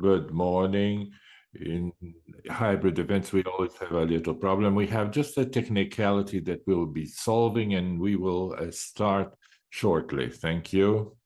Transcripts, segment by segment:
Good morning. In hybrid events, we always have a little problem. We have just a technicality that we'll be solving, and we will start shortly. Thank you.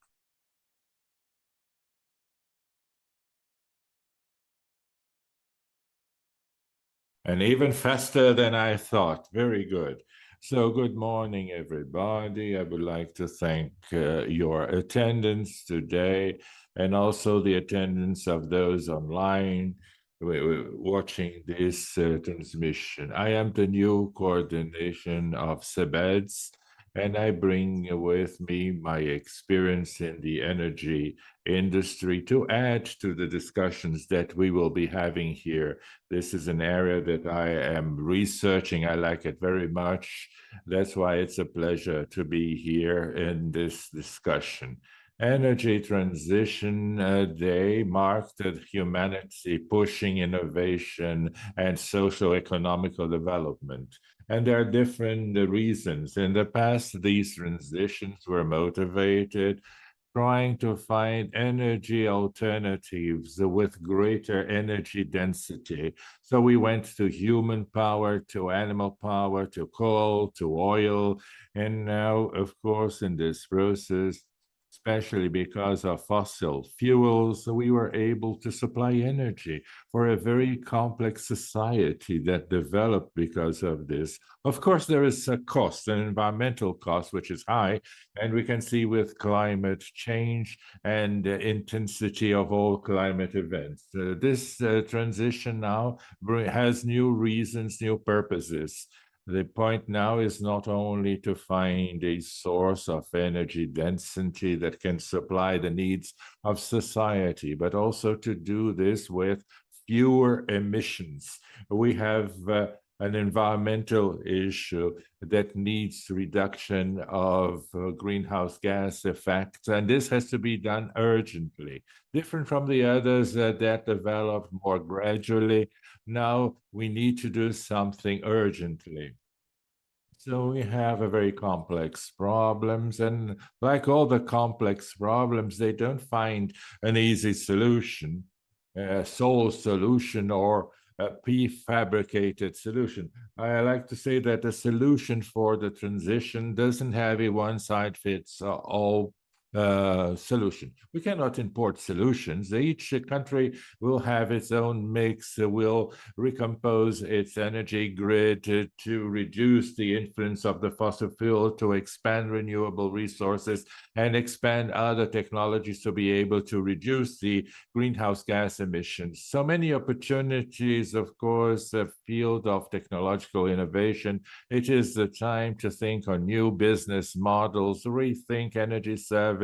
And even faster than I thought. Very good. So, good morning, everybody. I would like to thank your attendance today and also the attendance of those online watching this transmission. I am the new coordination of CEBDS, and I bring with me my experience in the energy industry to add to the discussions that we will be having here. This is an area that I am researching. I like it very much. That's why it's a pleasure to be here in this discussion. Energy Transition Day marked humanity pushing innovation and socio-economical development. And there are different reasons. In the past, these transitions were motivated trying to find energy alternatives with greater energy density. So we went to human power, to animal power, to coal, to oil. And now, of course, in this process, especially because of fossil fuels, we were able to supply energy for a very complex society that developed because of this. Of course, there is a cost, an environmental cost, which is high, and we can see with climate change and the intensity of all climate events. This transition now has new reasons, new purposes. The point now is not only to find a source of energy density that can supply the needs of society, but also to do this with fewer emissions. We have an environmental issue that needs reduction of greenhouse gas effects, and this has to be done urgently. Different from the others that developed more gradually. Now we need to do something urgently. So we have a very complex problems, and like all the complex problems, they don't find an easy solution, a sole solution, or a prefabricated solution. I like to say that the solution for the transition doesn't have a one size fits all solution. We cannot import solutions. Each country will have its own mix, will recompose its energy grid to reduce the influence of the fossil fuel, to expand renewable resources, and expand other technologies to be able to reduce the greenhouse gas emissions. So many opportunities, of course, a field of technological innovation. It is the time to think on new business models, rethink energy services,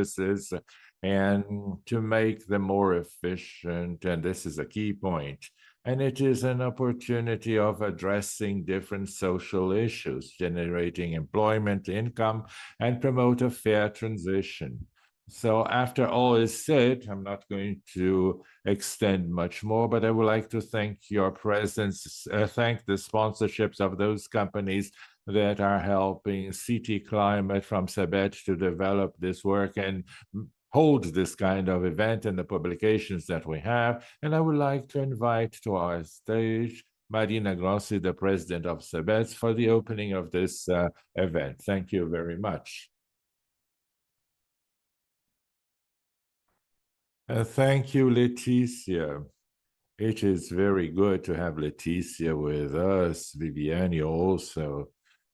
and to make them more efficient. And this is a key point. And it is an opportunity of addressing different social issues, generating employment, income, and promote a fair transition. So after all is said, I'm not going to extend much more, but I would like to thank your presence, thank the sponsorships of those companies that are helping CT Climate from CEBDS to develop this work and hold this kind of event and the publications that we have. And I would like to invite to our stage Marina Grossi, the president of CEBDS, for the opening of this event. Thank you very much. Thank you, Leticia. It is very good to have Leticia with us, Viviane also,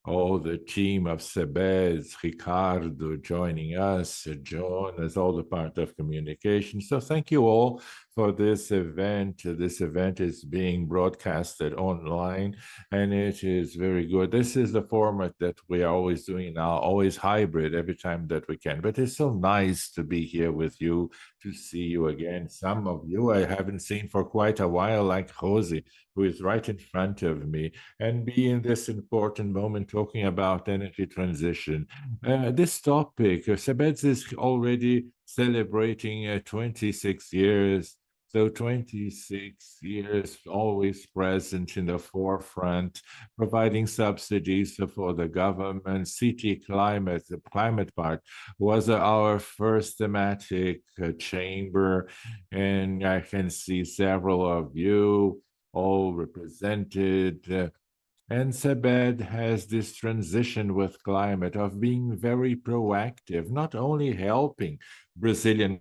all the team of CEBDS, Ricardo joining us, John as all the part of communication. So thank you all for this event. This event is being broadcasted online, and it is very good. This is the format that we are always doing now, always hybrid every time that we can. But it's so nice to be here with you, to see you again. Some of you I haven't seen for quite a while, like Rosie, who is right in front of me, and be in this important moment talking about energy transition. This topic, CEBDS is already celebrating 26 years So 26 years always present in the forefront, providing subsidies for the government. CT climate, the climate part, was our first thematic chamber, and I can see several of you all represented. And CEBD has this transition with climate of being very proactive, not only helping Brazilian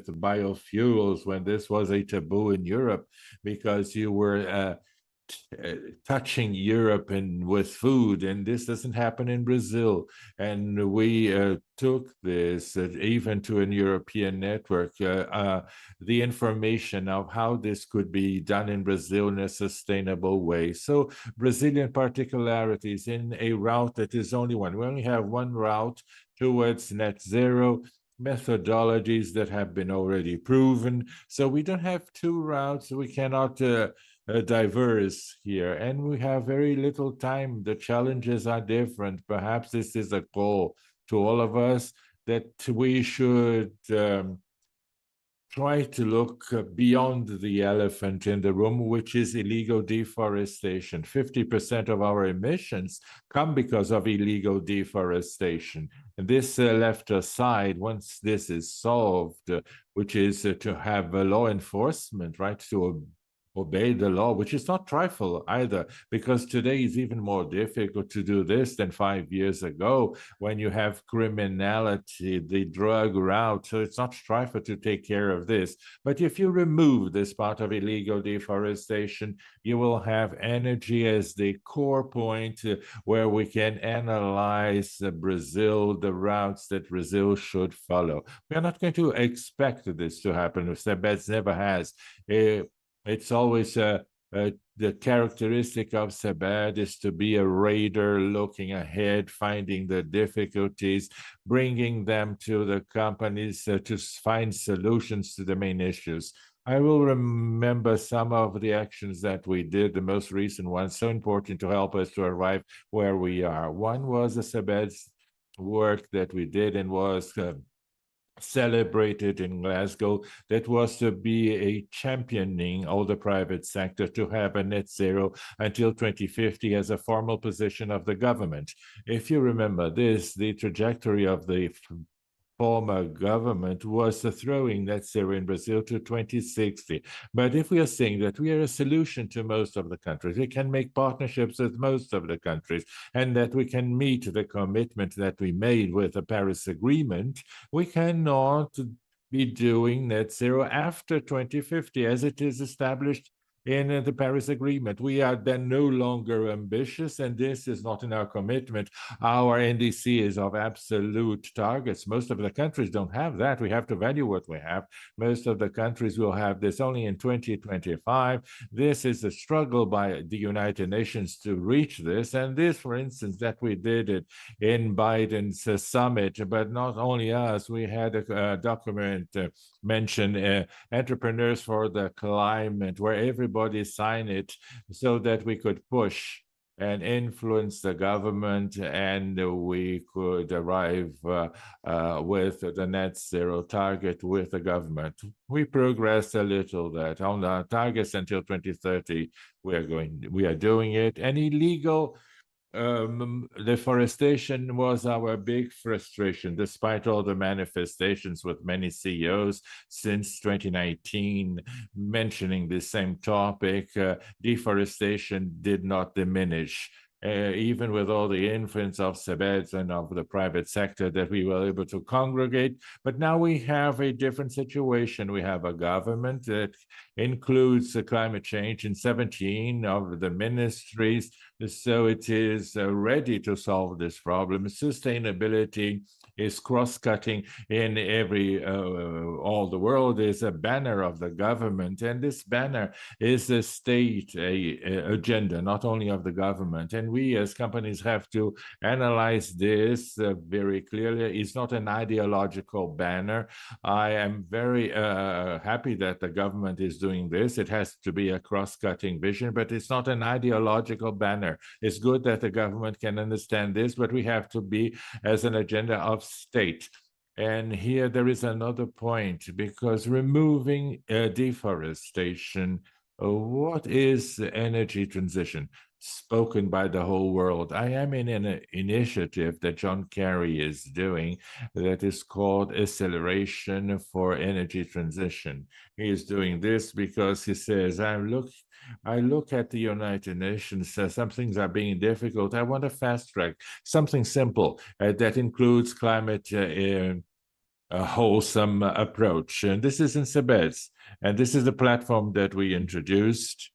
biofuels when this was a taboo in Europe because you were touching Europe and with food, and this doesn't happen in Brazil. And we took this even to an European network, the information of how this could be done in Brazil in a sustainable way. So Brazilian particularities in a route that is only one. We only have one route towards net zero, methodologies that have been already proven. So we don't have two routes. We cannot diverse here, and we have very little time. The challenges are different. Perhaps this is a call to all of us that we should try to look beyond the elephant in the room, which is illegal deforestation. 50% of our emissions come because of illegal deforestation. And this left aside, once this is solved, which is to have law enforcement, right, to obey the law, which is not trifle either, because today is even more difficult to do this than 5 years ago when you have criminality, the drug route. So it's not trifle to take care of this. But if you remove this part of illegal deforestation, you will have energy as the core point where we can analyze Brazil, the routes that Brazil should follow. We are not going to expect this to happen. CEBDS never has. It's always the characteristic of CEBD is to be a raider, looking ahead, finding the difficulties, bringing them to the companies to find solutions to the main issues. I will remember some of the actions that we did, the most recent ones, so important to help us to arrive where we are. One was the CEBD's work that we did and was celebrated in Glasgow, that was to be a championing all the private sector to have a net zero until 2050 as a formal position of the government. If you remember this, the trajectory of the former government was throwing net zero in Brazil to 2060. But if we are saying that we are a solution to most of the countries, we can make partnerships with most of the countries, and that we can meet the commitment that we made with the Paris Agreement, we cannot be doing net zero after 2050 as it is established in the Paris Agreement. We are then no longer ambitious, and this is not in our commitment. Our NDC is of absolute targets. Most of the countries don't have that. We have to value what we have. Most of the countries will have this only in 2025. This is a struggle by the United Nations to reach this. And this, for instance, that we did it in Biden's summit, but not only us, we had a document mentioned Entrepreneurs for the Climate, where everybody signed it so that we could push and influence the government, and we could arrive with the net zero target with the government. We progressed a little that on the targets until 2030, we are doing it. And illegal deforestation was our big frustration, despite all the manifestations with many CEOs since 2019 mentioning the same topic. Deforestation did not diminish. Even with all the influence of CEBDS and of the private sector that we were able to congregate. But now we have a different situation. We have a government that includes climate change in 17 of the ministries. So it is ready to solve this problem. Sustainability is cross-cutting in all the world. Is a banner of the government, and this banner is a state agenda, not only of the government. And we as companies have to analyze this very clearly. It's not an ideological banner. I am very happy that the government is doing this. It has to be a cross-cutting vision, but it's not an ideological banner. It's good that the government can understand this, but we have to be as an agenda of state. And here there is another point, because removing deforestation, what is the energy transition? Spoken by the whole world. I am in an initiative that John Kerry is doing that is called Acceleration for Energy Transition. He is doing this because he says, I look at the United Nations, some things are being difficult. I want to fast track something simple that includes climate a wholesome approach. And this is in CEBDS. And this is the platform that we introduced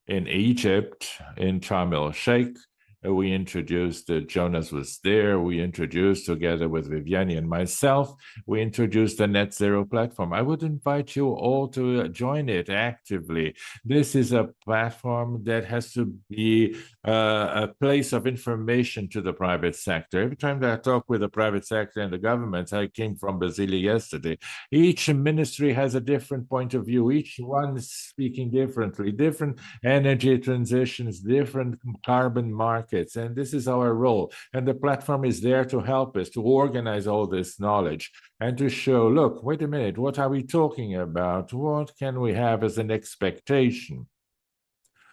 in Egypt, in Sharm el Sheikh. We introduced, Jonas was there. We introduced, together with Viviani and myself, we introduced a net zero platform. I would invite you all to join it actively. This is a platform that has to be a place of information to the private sector. Every time that I talk with the private sector and the government, I came from Brasilia yesterday, each ministry has a different point of view, each one is speaking differently, different energy transitions, different carbon markets. And this is our role. And the platform is there to help us to organize all this knowledge and to show, look, wait a minute, what are we talking about? What can we have as an expectation?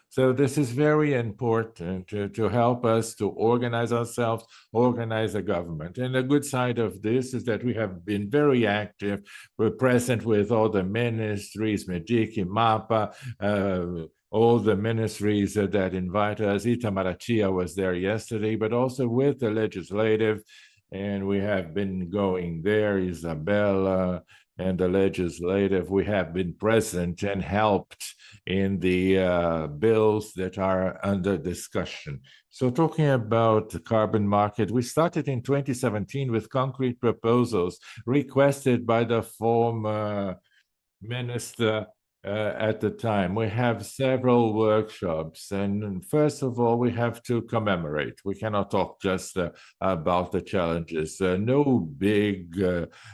So this is very important to help us to organize ourselves, organize a government. And the good side of this is that we have been very active. We're present with all the ministries, Mediki, MAPA, all the ministries that invite us. Itamaraty was there yesterday, but also with the legislative. And we have been going there, Isabella, and the legislative. We have been present and helped in the bills that are under discussion. So talking about the carbon market, we started in 2017 with concrete proposals requested by the former minister at the time. We have several workshops, and first of all, we have to commemorate. We cannot talk just about the challenges. No big,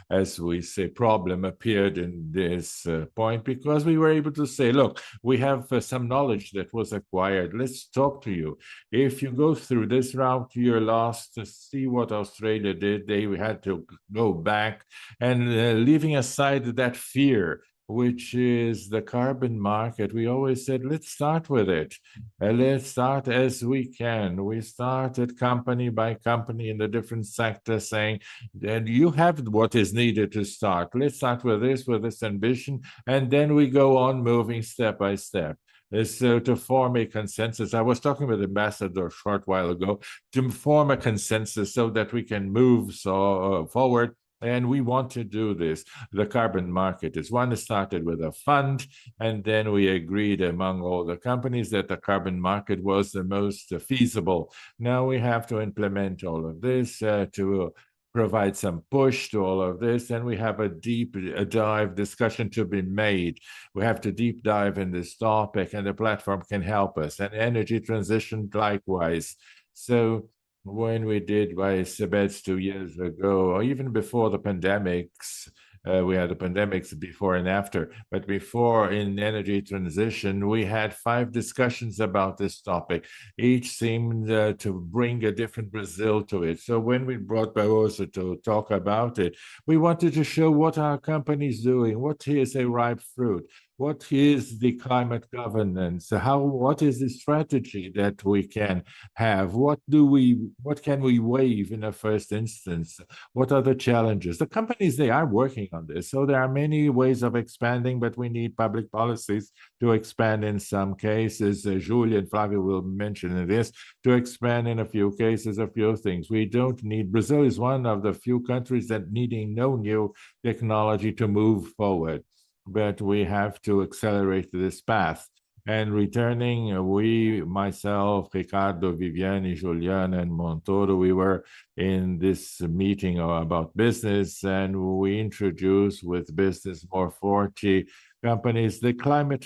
as we say, problem appeared in this point, because we were able to say, look, we have some knowledge that was acquired. Let's talk to you. If you go through this route, you're lost. To see what Australia did, they had to go back, and leaving aside that fear, which is the carbon market. We always said, let's start with it. Let's start as we can. We started company by company in the different sectors, saying, and you have what is needed to start. Let's start with this ambition, and then we go on moving step by step. So to form a consensus, I was talking with Ambassador a short while ago, to form a consensus so that we can move forward. And we want to do this. The carbon market is one. It started with a fund, and then we agreed among all the companies that the carbon market was the most feasible. Now we have to implement all of this to provide some push to all of this, and we have a deep dive discussion to be made. We have to deep dive in this topic, and the platform can help us. And energy transition likewise. So when we did by CEBDS 2 years ago, or even before the pandemics, we had the pandemics before and after, but before, in energy transition, we had 5 discussions about this topic. Each seemed to bring a different Brazil to it. So when we brought Barroso to talk about it, we wanted to show what our company is doing, what is a ripe fruit, what is the climate governance, what is the strategy that we can have, what can we waive in the first instance, what are the challenges. The companies, they are working on this, so there are many ways of expanding, but we need public policies to expand in some cases. Julia and Flavio will mention this, to expand in a few cases, a few things. We don't need, Brazil is one of the few countries that needing no new technology to move forward, but we have to accelerate this path. And returning, we, myself, Ricardo, Viviane, Juliana, and Montoro, we were in this meeting about business, and we introduced with business more 40 companies the climate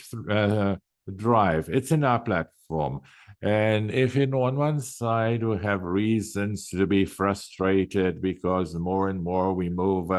drive. It's in our platform. And if on one side we have reasons to be frustrated because more and more we move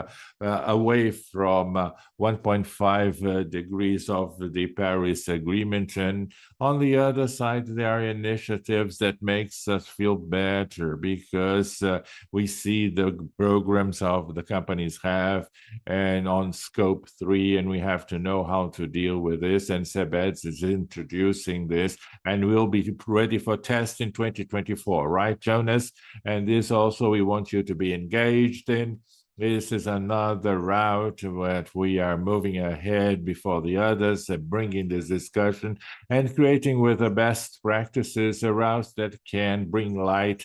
away from 1.5 degrees of the Paris Agreement, and on the other side there are initiatives that makes us feel better because we see the programs of the companies have and on scope 3, and we have to know how to deal with this, and CEBDS is introducing this, and we'll be ready for test in 2024, right, Jonas? And this also we want you to be engaged in. This is another route that we are moving ahead before the others, bringing this discussion and creating with the best practices around that can bring light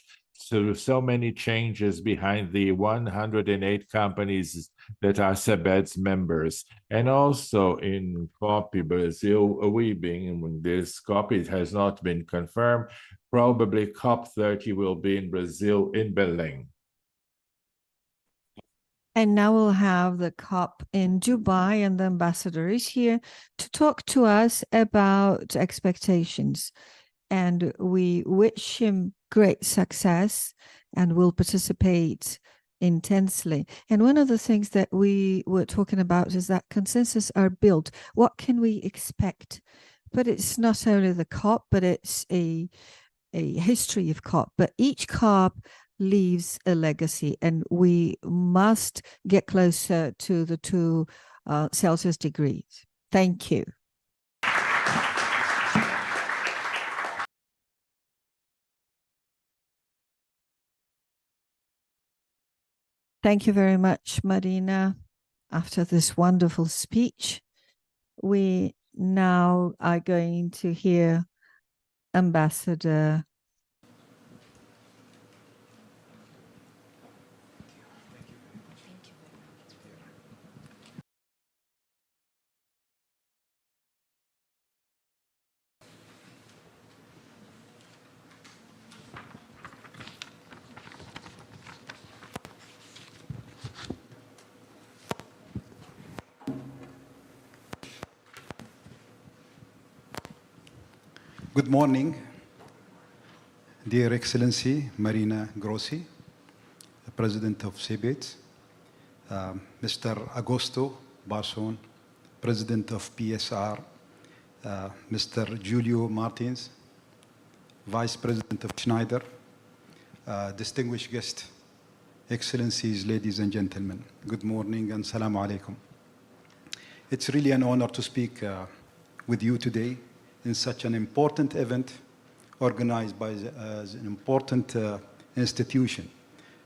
to so many changes behind the 108 companies that are CEBDS members. And also in COP Brazil, we being this COP, it has not been confirmed. Probably COP30 will be in Brazil, in Belém. And now we'll have the COP in Dubai, and the ambassador is here to talk to us about expectations. And we wish him great success and will participate intensely. And one of the things that we were talking about is that consensus are built. What can we expect? But it's not only the COP, but it's a history of COP. But each COP leaves a legacy, and we must get closer to the 2 Celsius degrees. Thank you. Thank you very much, Marina. After this wonderful speech, we now are going to hear Ambassador. Good morning, dear Excellency Marina Grossi, the President of CEBDS, Mr. Augusto Barroso, President of PSR, Mr. Julio Martins, Vice President of Schneider, distinguished guests, Excellencies, ladies and gentlemen, good morning and salamu alaikum. It's really an honor to speak with you today in such an important event organized by an important institution,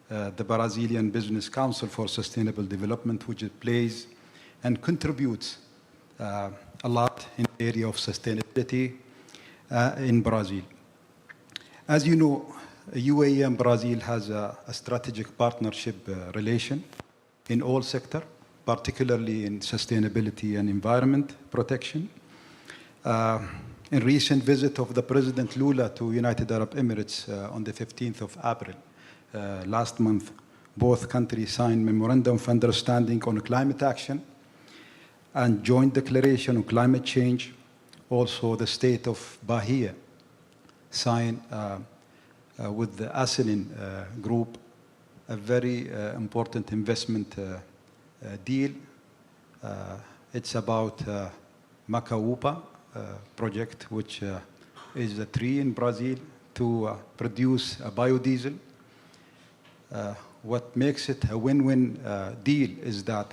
the Brazilian Business Council for Sustainable Development, which plays and contributes a lot in the area of sustainability in Brazil. As you know, UAE and Brazil has a strategic partnership relation in all sectors, particularly in sustainability and environment protection. In recent visit of the President Lula to United Arab Emirates on the 15th of April last month, both countries signed memorandum of understanding on climate action and joint declaration on climate change. Also, the state of Bahia signed with the ASEAN group a very important investment deal. It's about Macaupa project, which is a tree in Brazil to produce a biodiesel. What makes it a win-win deal is that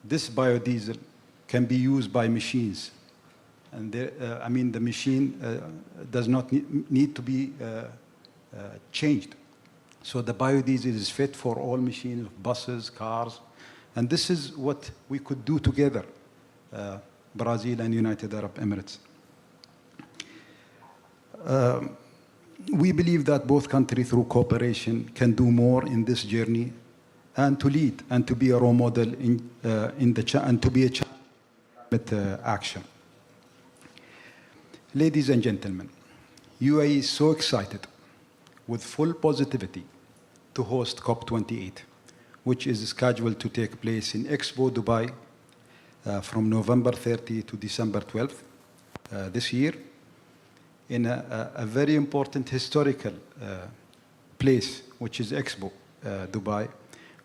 this biodiesel can be used by machines. And the machine does not need to be changed. So the biodiesel is fit for all machines, buses, cars. And this is what we could do together, Brazil and United Arab Emirates. We believe that both countries, through cooperation, can do more in this journey and to lead and to be a role model and to be a climate action. Ladies and gentlemen, UAE is so excited with full positivity to host COP28, which is scheduled to take place in Expo Dubai from November 30 to December 12th this year in a very important historical place, which is Expo, Dubai,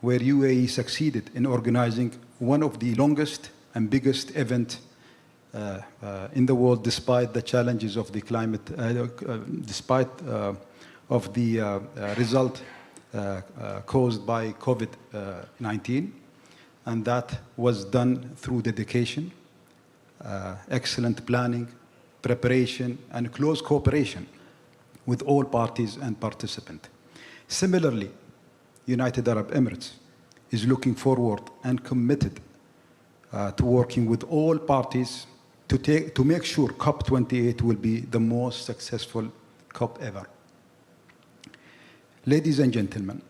where UAE succeeded in organizing one of the longest and biggest events in the world, despite the challenges of the climate, despite of the result caused by COVID-19. And that was done through dedication, excellent planning, preparation, and close cooperation with all parties and participants. Similarly, United Arab Emirates is looking forward and committed to working with all parties to make sure COP28 will be the most successful COP ever. Ladies and gentlemen,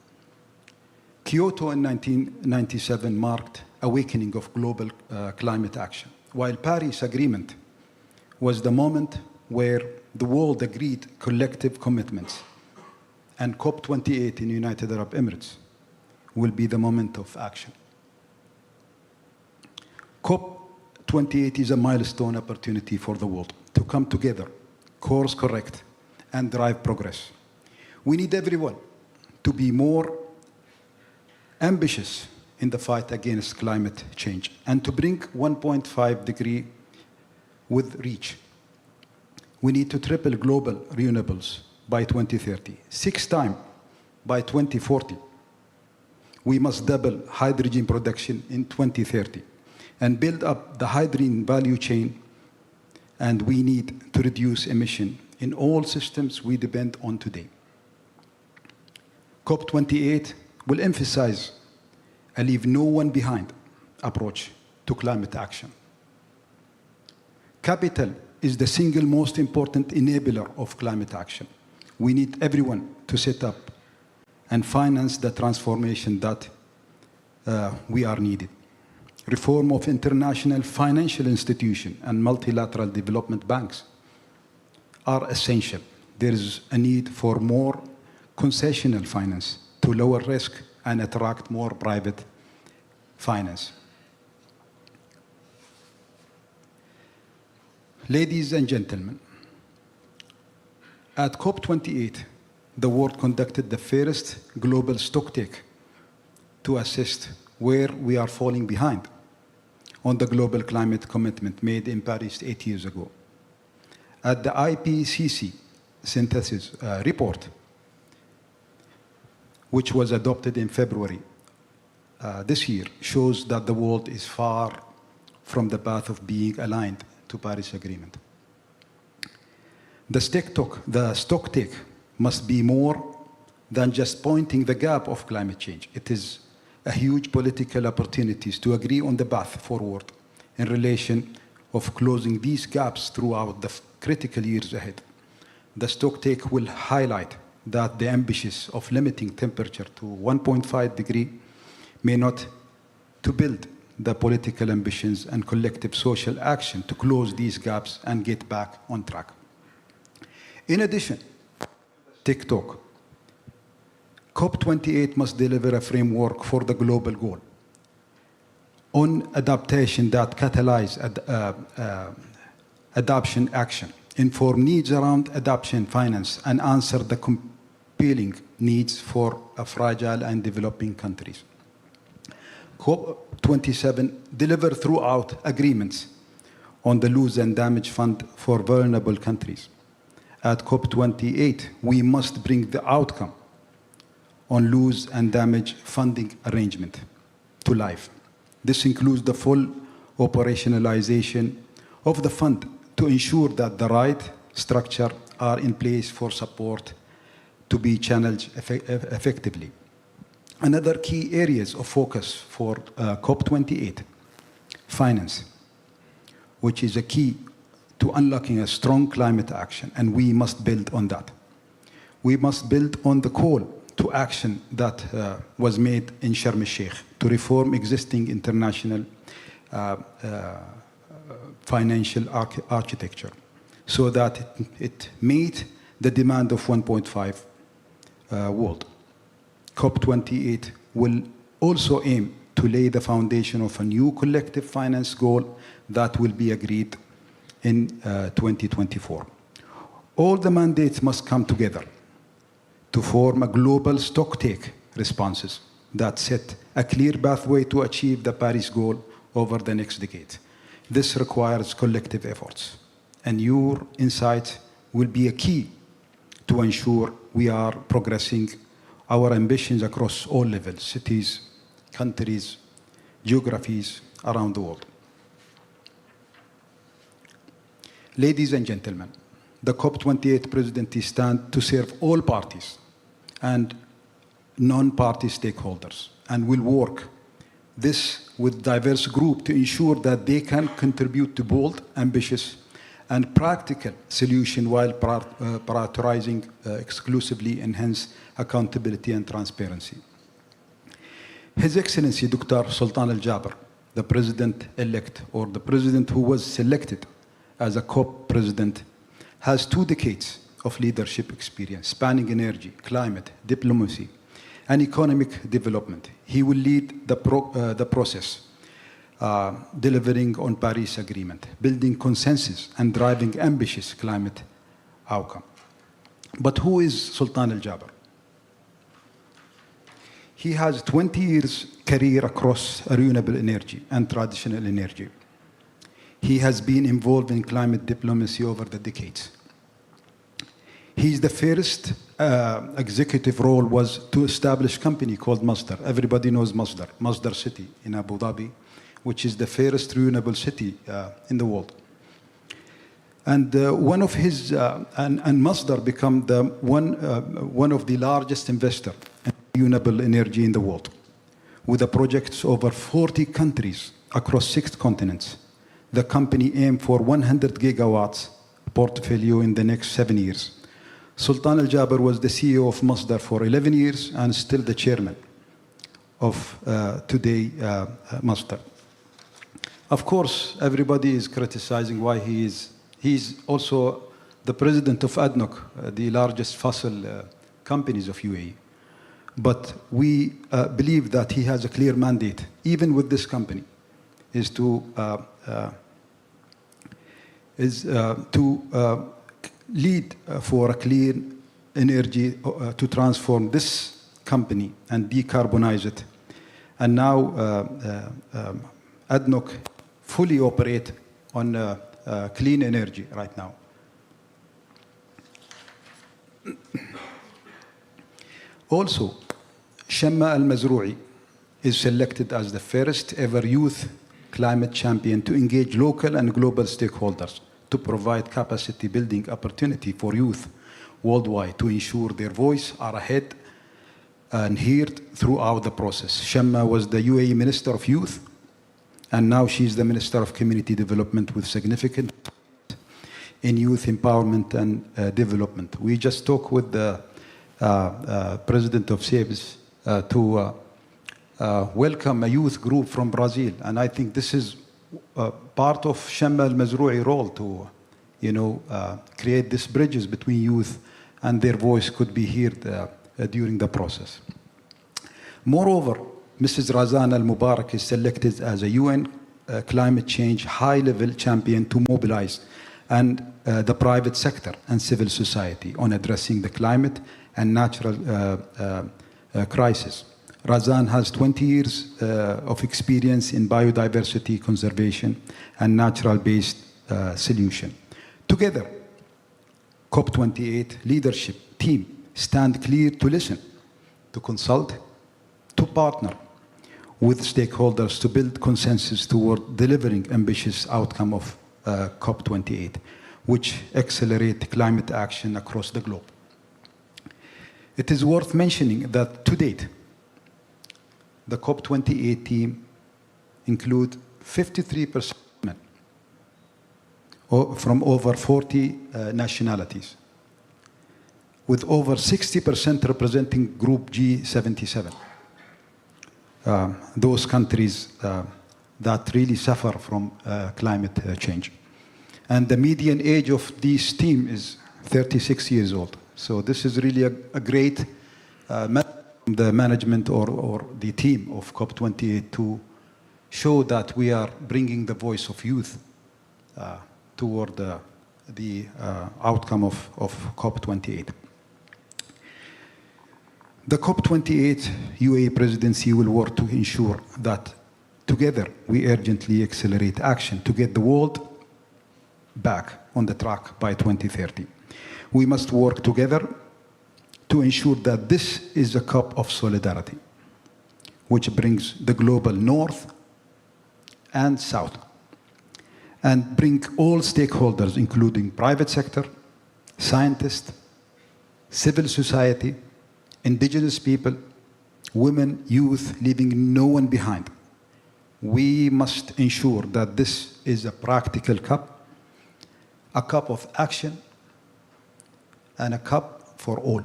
Kyoto in 1997 marked awakening of global climate action, while Paris Agreement was the moment where the world agreed collective commitments, and COP28 in United Arab Emirates will be the moment of action. COP28 is a milestone opportunity for the world to come together, course correct, and drive progress. We need everyone to be more ambitious in the fight against climate change and to bring 1.5 degree with reach. We need to triple global renewables by 2030, 6 times by 2040. We must double hydrogen production in 2030 and build up the hydrogen value chain, and we need to reduce emission in all systems we depend on today. COP28 will emphasize a leave no one behind approach to climate action. Capital is the single most important enabler of climate action. We need everyone to set up and finance the transformation that we are needed. Reform of international financial institutions and multilateral development banks are essential. There is a need for more concessional finance to lower risk and attract more private finance. Ladies and gentlemen, at COP28, the world conducted the first global stocktake to assess where we are falling behind on the global climate commitment made in Paris 8 years ago. At the IPCC synthesis report, which was adopted in February this year, shows that the world is far from the path of being aligned to Paris Agreement. The stocktake must be more than just pointing the gap of climate change. It is a huge political opportunities to agree on the path forward in relation of closing these gaps throughout the critical years ahead. The stocktake will highlight that the ambitions of limiting temperature to 1.5 degree may not to build the political ambitions and collective social action to close these gaps and get back on track. In addition, TikTok, COP28 must deliver a framework for the global goal on adaptation that catalyze adoption action, inform needs around adoption finance, and answer the compelling needs for fragile and developing countries. COP27 deliver throughout agreements on the lose and damage fund for vulnerable countries. At COP28, we must bring the outcome on lose and damage funding arrangement to life. This includes the full operationalization of the fund to ensure that the right structure are in place for support to be channeled effectively. Another key areas of focus for COP28, finance, which is a key to unlocking a strong climate action, and we must build on that. We must build on the call to action that was made in Sharm el-Sheikh to reform existing international financial architecture so that it meet the demand of 1.5 world. COP28 will also aim to to lay the foundation of a new collective finance goal that will be agreed in 2024. All the mandates must come together to form a global stocktake responses that set a clear pathway to achieve the Paris goal over the next decade. This requires collective efforts, and your insight will be a key to ensure we are progressing our ambitions across all levels, cities, countries, geographies around the world. Ladies and gentlemen, the COP28 presidency stands to serve all parties and non-party stakeholders, and will work this with diverse groups to ensure that they can contribute to bold, ambitious, and practical solution while prioritizing exclusively enhance accountability and transparency. His Excellency Dr. Sultan Al-Jaber, the President-elect, or the President who was selected as a COP President, has 2 decades of leadership experience spanning energy, climate, diplomacy, and economic development. He will lead the process, delivering on Paris Agreement, building consensus, and driving ambitious climate outcome. But who is Sultan Al-Jaber? He has 20 years career across renewable energy and traditional energy. He has been involved in climate diplomacy over the decades. He's the first executive role was to establish a company called Masdar. Everybody knows Masdar, Masdar City in Abu Dhabi, which is the first renewable city in the world. And one of his, and Masdar become the one of the largest investor in renewable energy in the world, with the projects over 40 countries across 6 continents. The company aimed for 100 gigawatts portfolio in the next 7 years. Sultan Al-Jaber was the CEO of Masdar for 11 years and still the chairman of today Masdar. Of course, everybody is criticizing why he's also the president of ADNOC, the largest fossil companies of UAE. But we believe that he has a clear mandate, even with this company, is to lead for a clean energy to transform this company and decarbonize it. And now ADNOC fully operate on clean energy right now. Also, Shamma Al-Mazrou'i is selected as the first ever youth climate champion to engage local and global stakeholders to provide capacity building opportunity for youth worldwide to ensure their voice are ahead and heard throughout the process. Shamma was the UAE Minister of Youth, and now she's the Minister of Community Development with significant in youth empowerment and development. We just talked with the President of CEBDS to welcome a youth group from Brazil, and I think this is part of Shamma Al-Mazrou'i role to, create these bridges between youth and their voice could be heard during the process. Moreover, Mrs. Razan Al-Mubarak is selected as a UN climate change high-level champion to mobilize and the private sector and civil society on addressing the climate and natural crisis. Razan has 20 years of experience in biodiversity conservation and natural-based solution. Together, COP28 leadership team stand clear to listen, to consult, to partner with stakeholders to build consensus toward delivering ambitious outcome of COP28, which accelerate climate action across the globe. It is worth mentioning that to date, the COP28 team include 53% from over 40 nationalities, with over 60% representing Group G77. Those countries that really suffer from climate change. And the median age of this team is 36 years old. So this is really a great message the management or the team of COP28 to show that we are bringing the voice of youth toward the outcome of COP28. The COP28 UAE presidency will work to ensure that together we urgently accelerate action to get the world back on the track by 2030. We must work together to ensure that this is a COP of solidarity, which brings the global north and south, and bring all stakeholders, including private sector, scientists, civil society, indigenous people, women, youth, leaving no one behind. We must ensure that this is a practical COP, a COP of action, and a COP for all.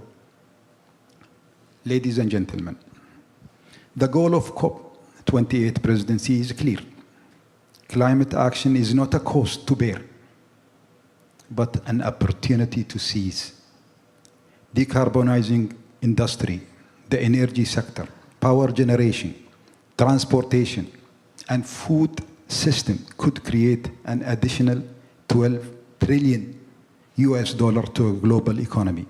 Ladies and gentlemen, the goal of COP28 presidency is clear. Climate action is not a cost to bear, but an opportunity to seize. Decarbonizing industry, the energy sector, power generation, transportation, and food system could create an additional $12 trillion to a global economy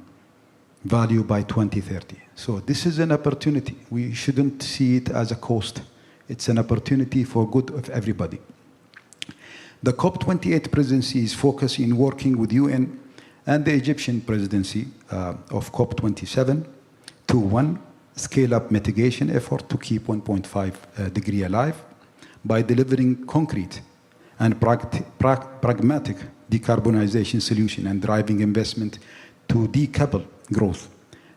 value by 2030. So this is an opportunity. We shouldn't see it as a cost. It's an opportunity for good of everybody. The COP28 presidency is focused in working with UN and the Egyptian presidency of COP27 to, one, scale up mitigation effort to keep 1.5 degree alive by delivering concrete and pragmatic decarbonization solution and driving investment to decouple growth,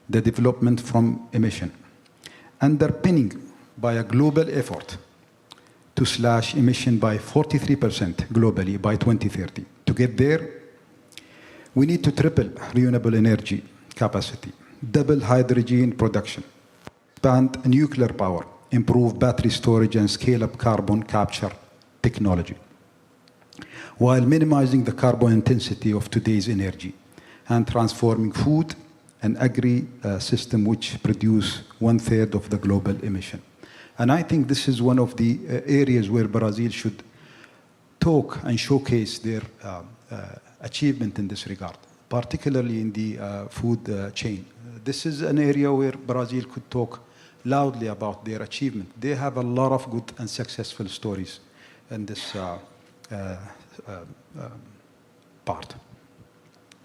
the development from emission, underpinning by a global effort to slash emission by 43% globally by 2030. To get there, we need to triple renewable energy capacity, double hydrogen production, expand nuclear power, improve battery storage, and scale up carbon capture technology, while minimizing the carbon intensity of today's energy and transforming food and agri system which produce 1/3 of the global emission. And I think this is one of the areas where Brazil should talk and showcase their achievement in this regard, particularly in the food chain. This is an area where Brazil could talk loudly about their achievement. They have a lot of good and successful stories in this part.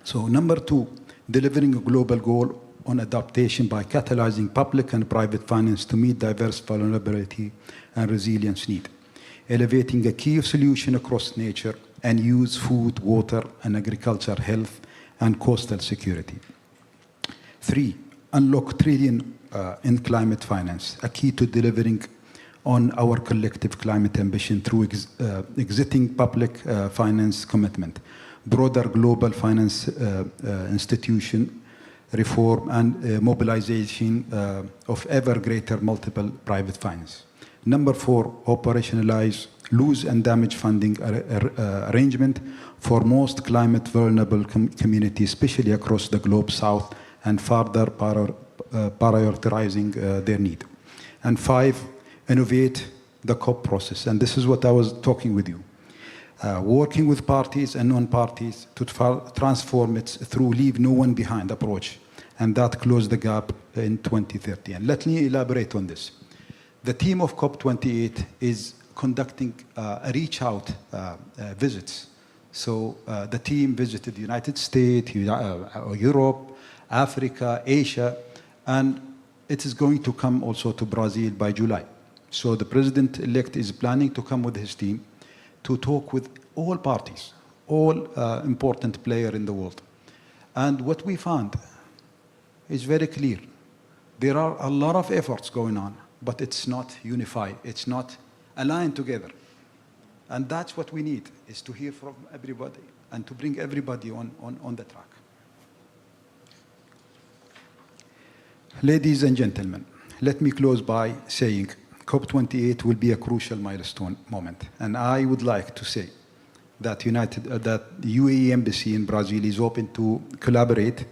So number two, delivering a global goal on adaptation by catalyzing public and private finance to meet diverse vulnerability and resilience need. Elevating a key solution across nature and use food, water, and agriculture, health, and coastal security. Three, unlock trillion in climate finance, a key to delivering on our collective climate ambition through exiting public finance commitment, broader global finance institution reform, and mobilization of ever greater multiple private finance. Number four, operationalize lose and damage funding arrangement for most climate vulnerable communities, especially across the globe south, and further prioritizing their need. And five, innovate the COP process. And this is what I was talking with you. Working with parties and non-parties to transform it through leave no one behind approach, and that close the gap in 2030. And let me elaborate on this. The team of COP28 is conducting reach out visits. So the team visited the United States, Europe, Africa, Asia, and it is going to come also to Brazil by July. So the president-elect is planning to come with his team to talk with all parties, all important players in the world. And what we found is very clear. There are a lot of efforts going on, but it's not unified. It's not aligned together. And that's what we need, is to hear from everybody and to bring everybody on the track. Ladies and gentlemen, let me close by saying COP28 will be a crucial milestone moment. And I would like to say that the UAE Embassy in Brazil is open to collaborate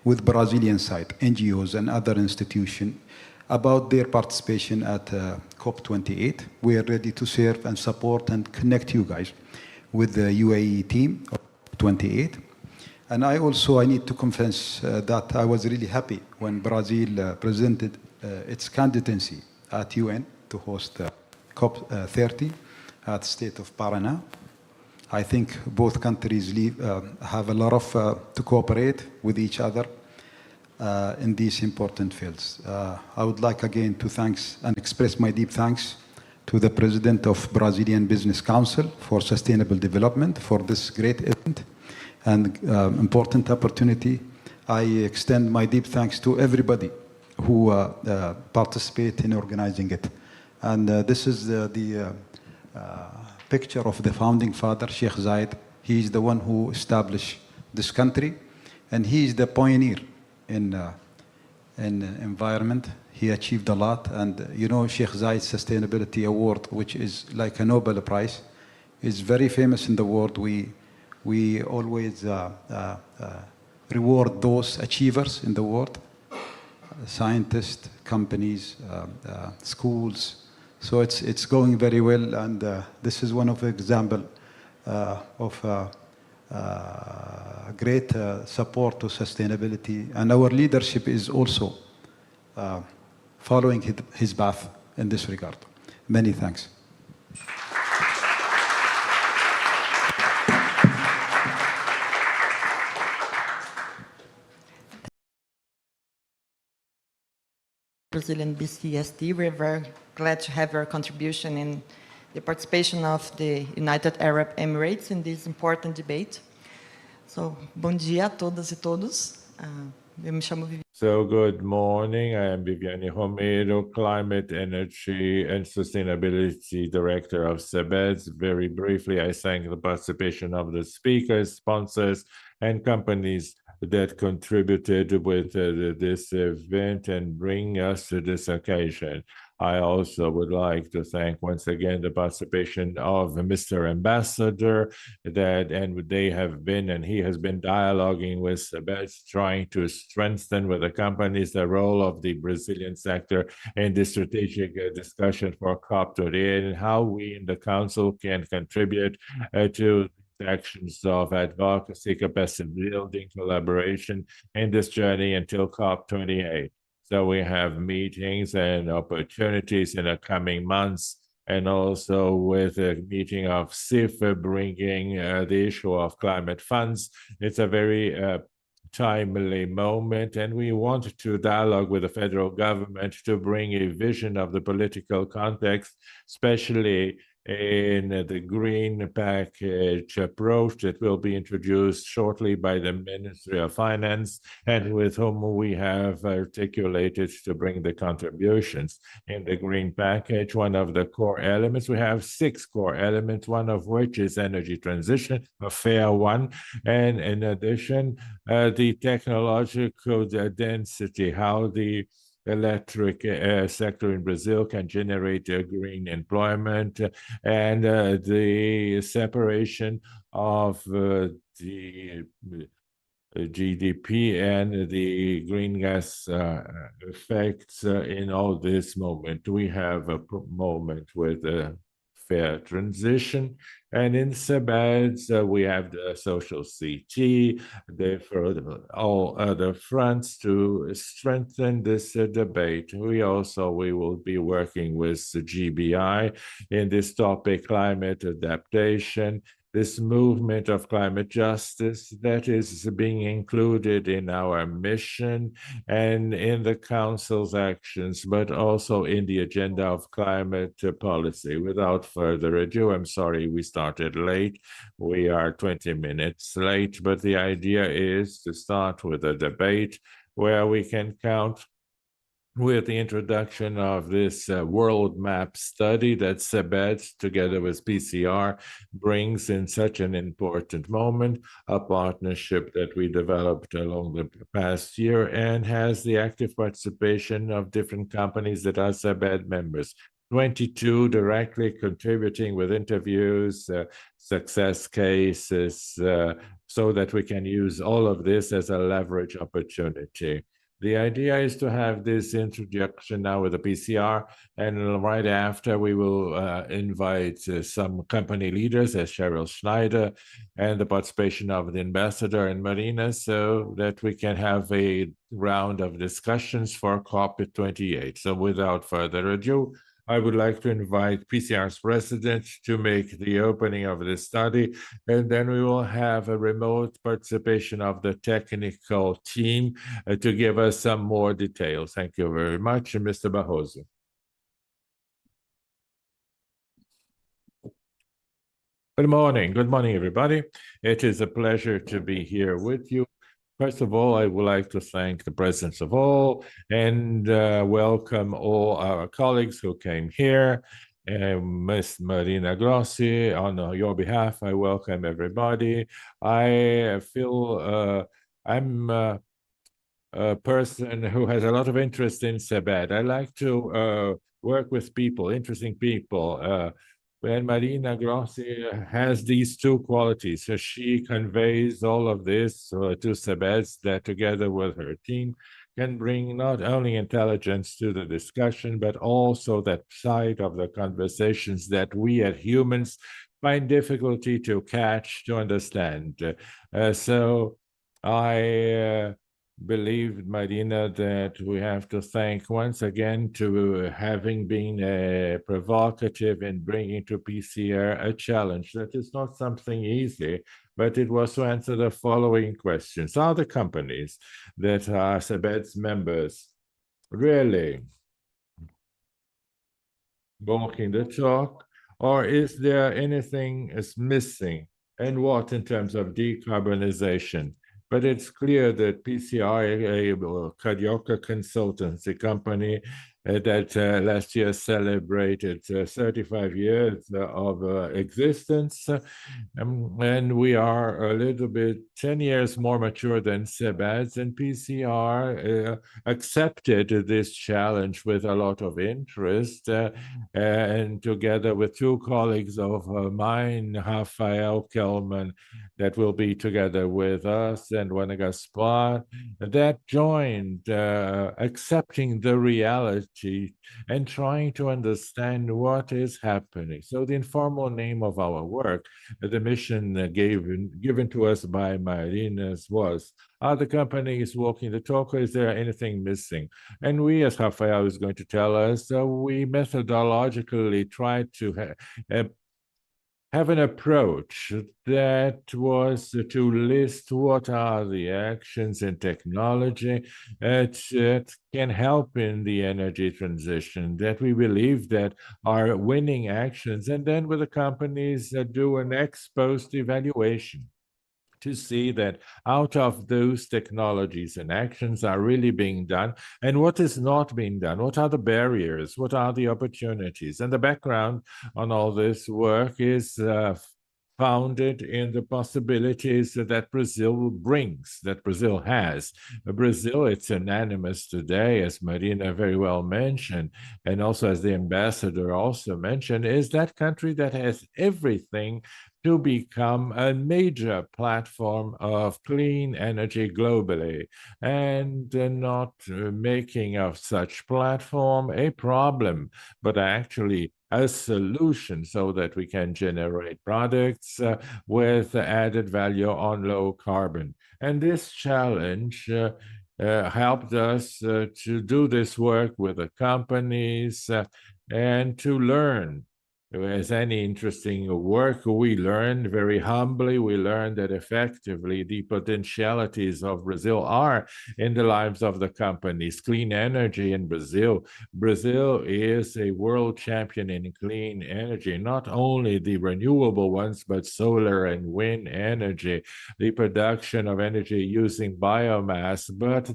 with Brazilian side, NGOs and other institutions about their participation at COP28. We are ready to serve and support and connect you guys with the UAE team of 28. And I need to confess that I was really happy when Brazil presented its candidacy at UN to host COP30 at the state of Paraná. I think both countries have a lot of to cooperate with each other in these important fields. I would like again to thanks and express my deep thanks to the President of Brazilian Business Council for Sustainable Development for this great event and important opportunity. I extend my deep thanks to everybody who participate in organizing it. And this is the picture of the founding father, Sheikh Zayed. He is the one who established this country, and he is the pioneer in environment. He achieved a lot, and you know, Sheikh Zayed Sustainability Award, which is like a Nobel Prize, is very famous in the world. We always reward those achievers in the world, scientists, companies, schools. So it's going very well, and this is one of the example of great support to sustainability, and our leadership is also following his path in this regard. Many thanks. Brazilian BCSD. We're very glad to have your contribution in the participation of the United Arab Emirates in this important debate. So, bom dia a todas e todos. Eu me chamo Viviane. So good morning, I am Viviane Romero, Climate, Energy and Sustainability Director of CEBDS. Very briefly, I thank the participation of the speakers, sponsors, and companies that contributed with this event and bring us to this occasion. I also would like to thank once again the participation of Mr. Ambassador and they have been, and he has been dialoguing with CEBDS, trying to strengthen with the companies the role of the Brazilian sector in the strategic discussion for COP28 and how we in the Council can contribute to actions of advocacy, capacity building, collaboration in this journey until COP28. So we have meetings and opportunities in the coming months, and also with a meeting of CIF bringing the issue of climate funds. It's a very timely moment, and we want to dialogue with the federal government to bring a vision of the political context, especially in the green package approach that will be introduced shortly by the Ministry of Finance, and with whom we have articulated to bring the contributions in the green package. One of the core elements, we have 6 core elements, one of which is energy transition, a fair one, and in addition, the technological density, how the electric sector in Brazil can generate green employment, and the separation of the GDP and the green gas effects in all this moment. We have a moment with a fair transition, and in CEBDS we have the social CT, for all other fronts to strengthen this debate. We will be working with the GBI in this topic, climate adaptation, this movement of climate justice that is being included in our mission and in the Council's actions, but also in the agenda of climate policy. Without further ado, I'm sorry we started late. We are 20 minutes late, but the idea is to start with a debate where we can count with the introduction of this world map study that CEBDS, together with PCR, brings in such an important moment, a partnership that we developed along the past year and has the active participation of different companies that are CEBDS members. 22 directly contributing with interviews, success cases, so that we can use all of this as a leverage opportunity. The idea is to have this introduction now with the PCR, and right after we will invite some company leaders as Cheryl Schneider and the participation of the ambassador and Marina, so that we can have a round of discussions for COP28. So without further ado, I would like to invite PCR's president to make the opening of the study, and then we will have a remote participation of the technical team to give us some more details. Thank you very much, Mr. Barroso. Good morning, everybody. It is a pleasure to be here with you. First of all, I would like to thank the presence of all and welcome all our colleagues who came here. Ms. Marina Grossi, on your behalf, I welcome everybody. I feel I'm a person who has a lot of interest in CEBDS. I like to work with people, interesting people. And Marina Grossi has these two qualities. So she conveys all of this to CEBDS that together with her team can bring not only intelligence to the discussion, but also that side of the conversations that we as humans find difficulty to catch, to understand. So I believe, Marina, that we have to thank once again to having been provocative in bringing to PCR a challenge that is not something easy, but it was to answer the following questions. Are the companies that are CEBDS members really walking the talk, or is there anything is missing, and what in terms of decarbonization? But it's clear that PCR, a Carioca consultancy company that last year celebrated 35 years of existence, and we are a little bit 10 years more mature than CEBDS, and PCR accepted this challenge with a lot of interest, and together with two colleagues of mine, Rafael Kelman, that will be together with us, and Juana Gaspar, that joined accepting the reality and trying to understand what is happening. So the informal name of our work, the mission given to us by Marina's was, are the companies walking the talk, or is there anything missing? And we, as Rafael is going to tell us, we methodologically tried to have an approach that was to list what are the actions in technology that can help in the energy transition, that we believe that are winning actions, and then with the companies do an ex-post evaluation to see that out of those technologies and actions are really being done, and what is not being done, what are the barriers, what are the opportunities. And the background on all this work is founded in the possibilities that Brazil brings, that Brazil has. Brazil, it's unanimous today, as Marina very well mentioned, and also as the ambassador also mentioned, is that country that has everything to become a major platform of clean energy globally, and not making of such platform a problem, but actually a solution so that we can generate products with added value on low carbon. And this challenge helped us to do this work with the companies and to learn. As any interesting work, we learned very humbly, we learned that effectively the potentialities of Brazil are in the lives of the companies. Clean energy in Brazil. Brazil is a world champion in clean energy, not only the renewable ones, but solar and wind energy, the production of energy using biomass, but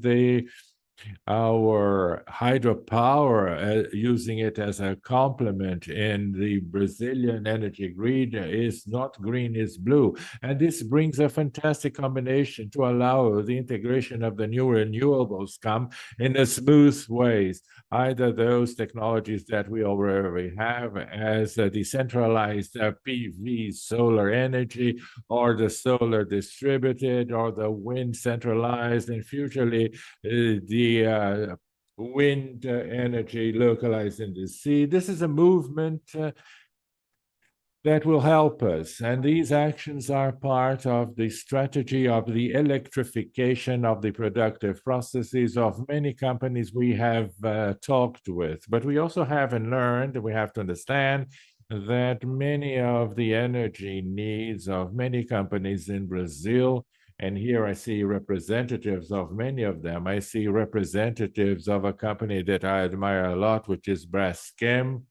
our hydropower, using it as a complement in the Brazilian energy grid, is not green, is blue. And this brings a fantastic combination to allow the integration of the new renewables come in a smooth ways. Either those technologies that we already have as a decentralized PV solar energy, or the solar distributed, or the wind centralized, and futurely the the wind energy localized in the sea. This is a movement that will help us. And these actions are part of the strategy of the electrification of the productive processes of many companies we have talked with. But we also have learned, we have to understand that many of the energy needs of many companies in Brazil, and here I see representatives of many of them. I see representatives of a company that I admire a lot, which is Braskem.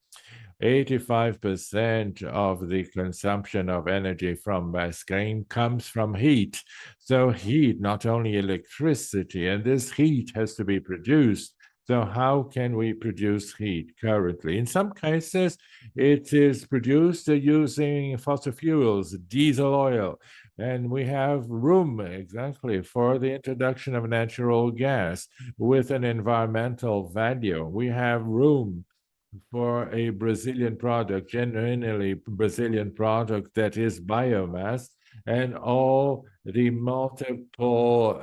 85% of the consumption of energy from Braskem comes from heat. So heat, not only electricity, and this heat has to be produced. So how can we produce heat currently? In some cases, it is produced using fossil fuels, diesel oil, and we have room exactly for the introduction of natural gas with an environmental value. We have room for a Brazilian product, genuinely Brazilian product that is biomass, and all the multiple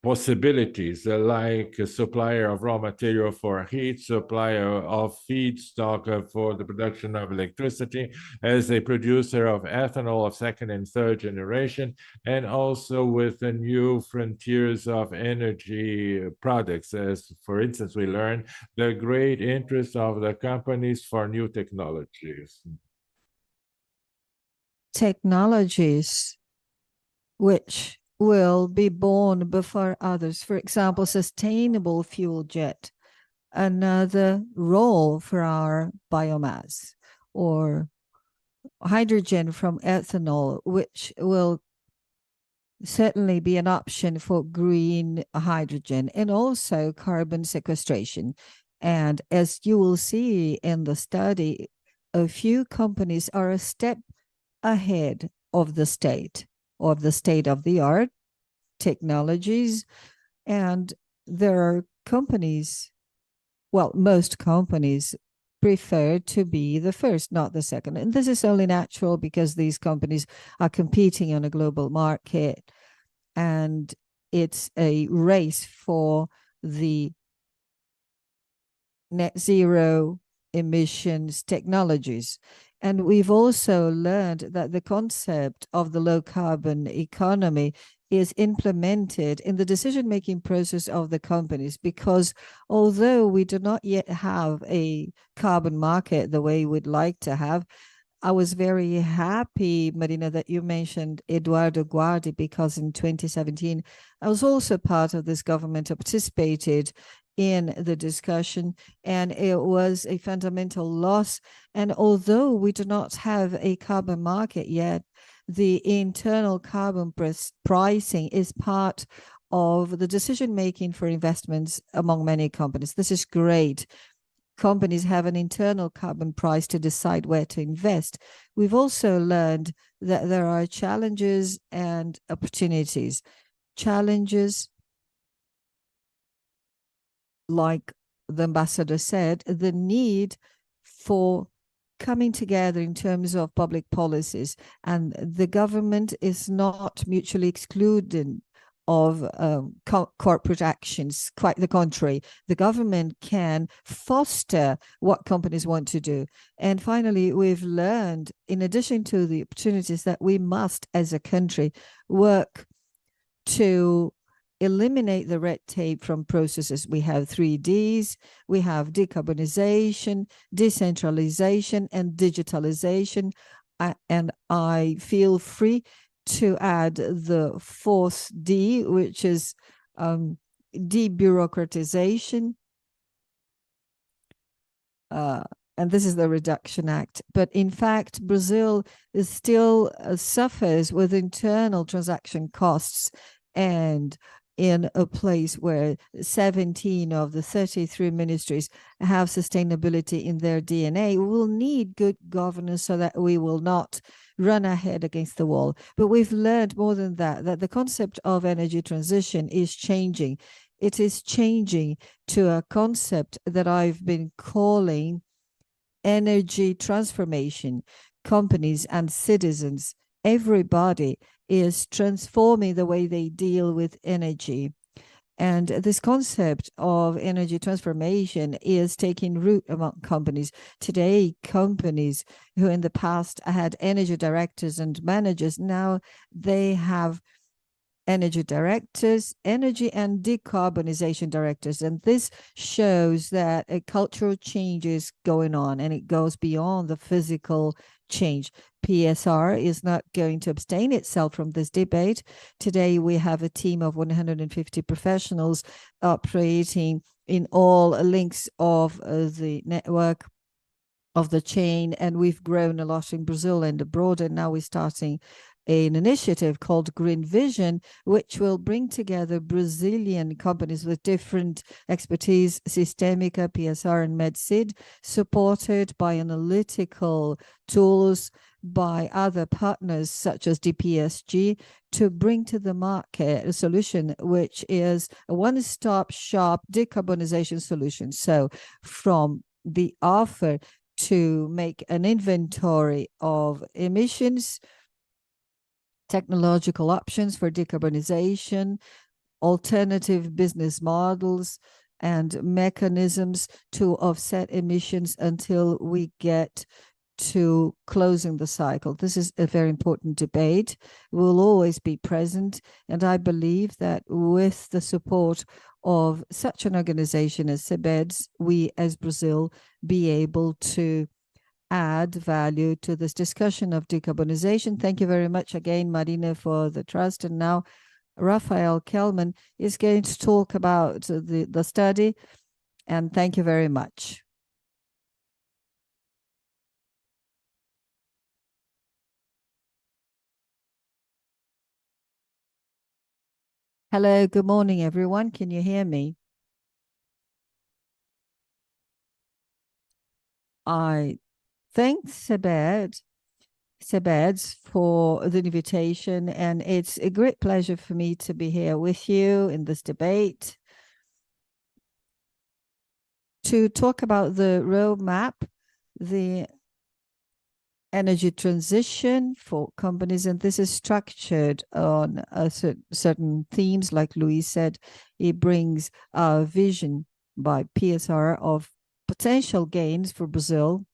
possibilities, like a supplier of raw material for heat, supplier of feedstock for the production of electricity, as a producer of ethanol of second and third generation, and also with the new frontiers of energy products. As, for instance, we learned the great interest of the companies for new technologies. Technologies which will be born before others. For example, sustainable fuel jet, another role for our biomass, or hydrogen from ethanol, which will certainly be an option for green hydrogen, and also carbon sequestration. And as you will see in the study, a few companies are a step ahead of the state of the art technologies, and there are companies, well, most companies prefer to be the first, not the second. And this is only natural because these companies are competing on a global market, and it's a race for the net zero emissions technologies. And we've also learned that the concept of the low carbon economy is implemented in the decision-making process of the companies, because although we do not yet have a carbon market the way we'd like to have, I was very happy, Marina, that you mentioned Eduardo Guardi, because in 2017, I was also part of this government. I participated in the discussion, and it was a fundamental loss. And although we do not have a carbon market yet, the internal carbon pricing is part of the decision-making for investments among many companies. This is great. Companies have an internal carbon price to decide where to invest. We've also learned that there are challenges and opportunities. Challenges, like the ambassador said, the need for coming together in terms of public policies, and the government is not mutually excluding of corporate actions. Quite the contrary, the government can foster what companies want to do. And finally, we've learned, in addition to the opportunities, that we must, as a country, work to eliminate the red tape from processes. We have 3 Ds. We have decarbonization, decentralization, and digitalization. And I feel free to add the 4th D, which is debureaucratization. And this is the Reduction Act. But in fact, Brazil is still suffers with internal transaction costs, and in a place where 17 of the 33 ministries have sustainability in their DNA, we will need good governance so that we will not run ahead against the wall. But we've learned more than that, that the concept of energy transition is changing. It is changing to a concept that I've been calling energy transformation. Companies and citizens, everybody is transforming the way they deal with energy. And this concept of energy transformation is taking root among companies. Today, companies who in the past had energy directors and managers, now they have energy directors, energy and decarbonization directors. And this shows that a cultural change is going on, and it goes beyond the physical change. PSR is not going to abstain itself from this debate. Today, we have a team of 150 professionals operating in all links of the network of the chain, and we've grown a lot in Brazil and abroad, and now we're starting an initiative called Green Vision, which will bring together Brazilian companies with different expertise, Systemica, PSR, and MedSid, supported by analytical tools, by other partners such as DPSG, to bring to the market a solution which is a one-stop shop decarbonization solution. So from the offer to make an inventory of emissions, technological options for decarbonization, alternative business models, and mechanisms to offset emissions until we get to closing the cycle. This is a very important debate. We'll always be present, and I believe that with the support of such an organization as CEBDS, we as Brazil be able to add value to this discussion of decarbonization. Thank you very much again, Marina, for the trust. And now Rafael Kelman is going to talk about the study. And thank you very much. Hello, good morning, everyone. Can you hear me? I thank CEBDS for the invitation, and it's a great pleasure for me to be here with you in this debate to talk about the roadmap, the energy transition for companies, and this is structured on certain themes. Like Luiz said, it brings a vision by PSR of potential gains for Brazil,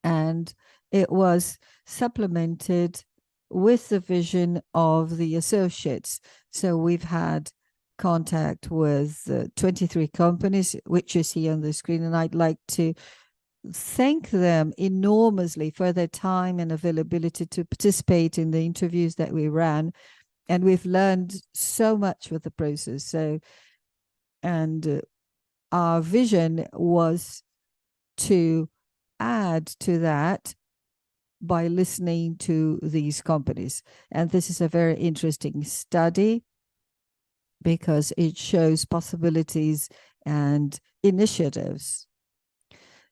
and it was supplemented with the vision of the associates. So we've had contact with 23 companies, which you see on the screen, and I'd like to thank them enormously for their time and availability to participate in the interviews that we ran. And we've learned so much with the process. So, and our vision was to add to that by listening to these companies. And this is a very interesting study because it shows possibilities and initiatives.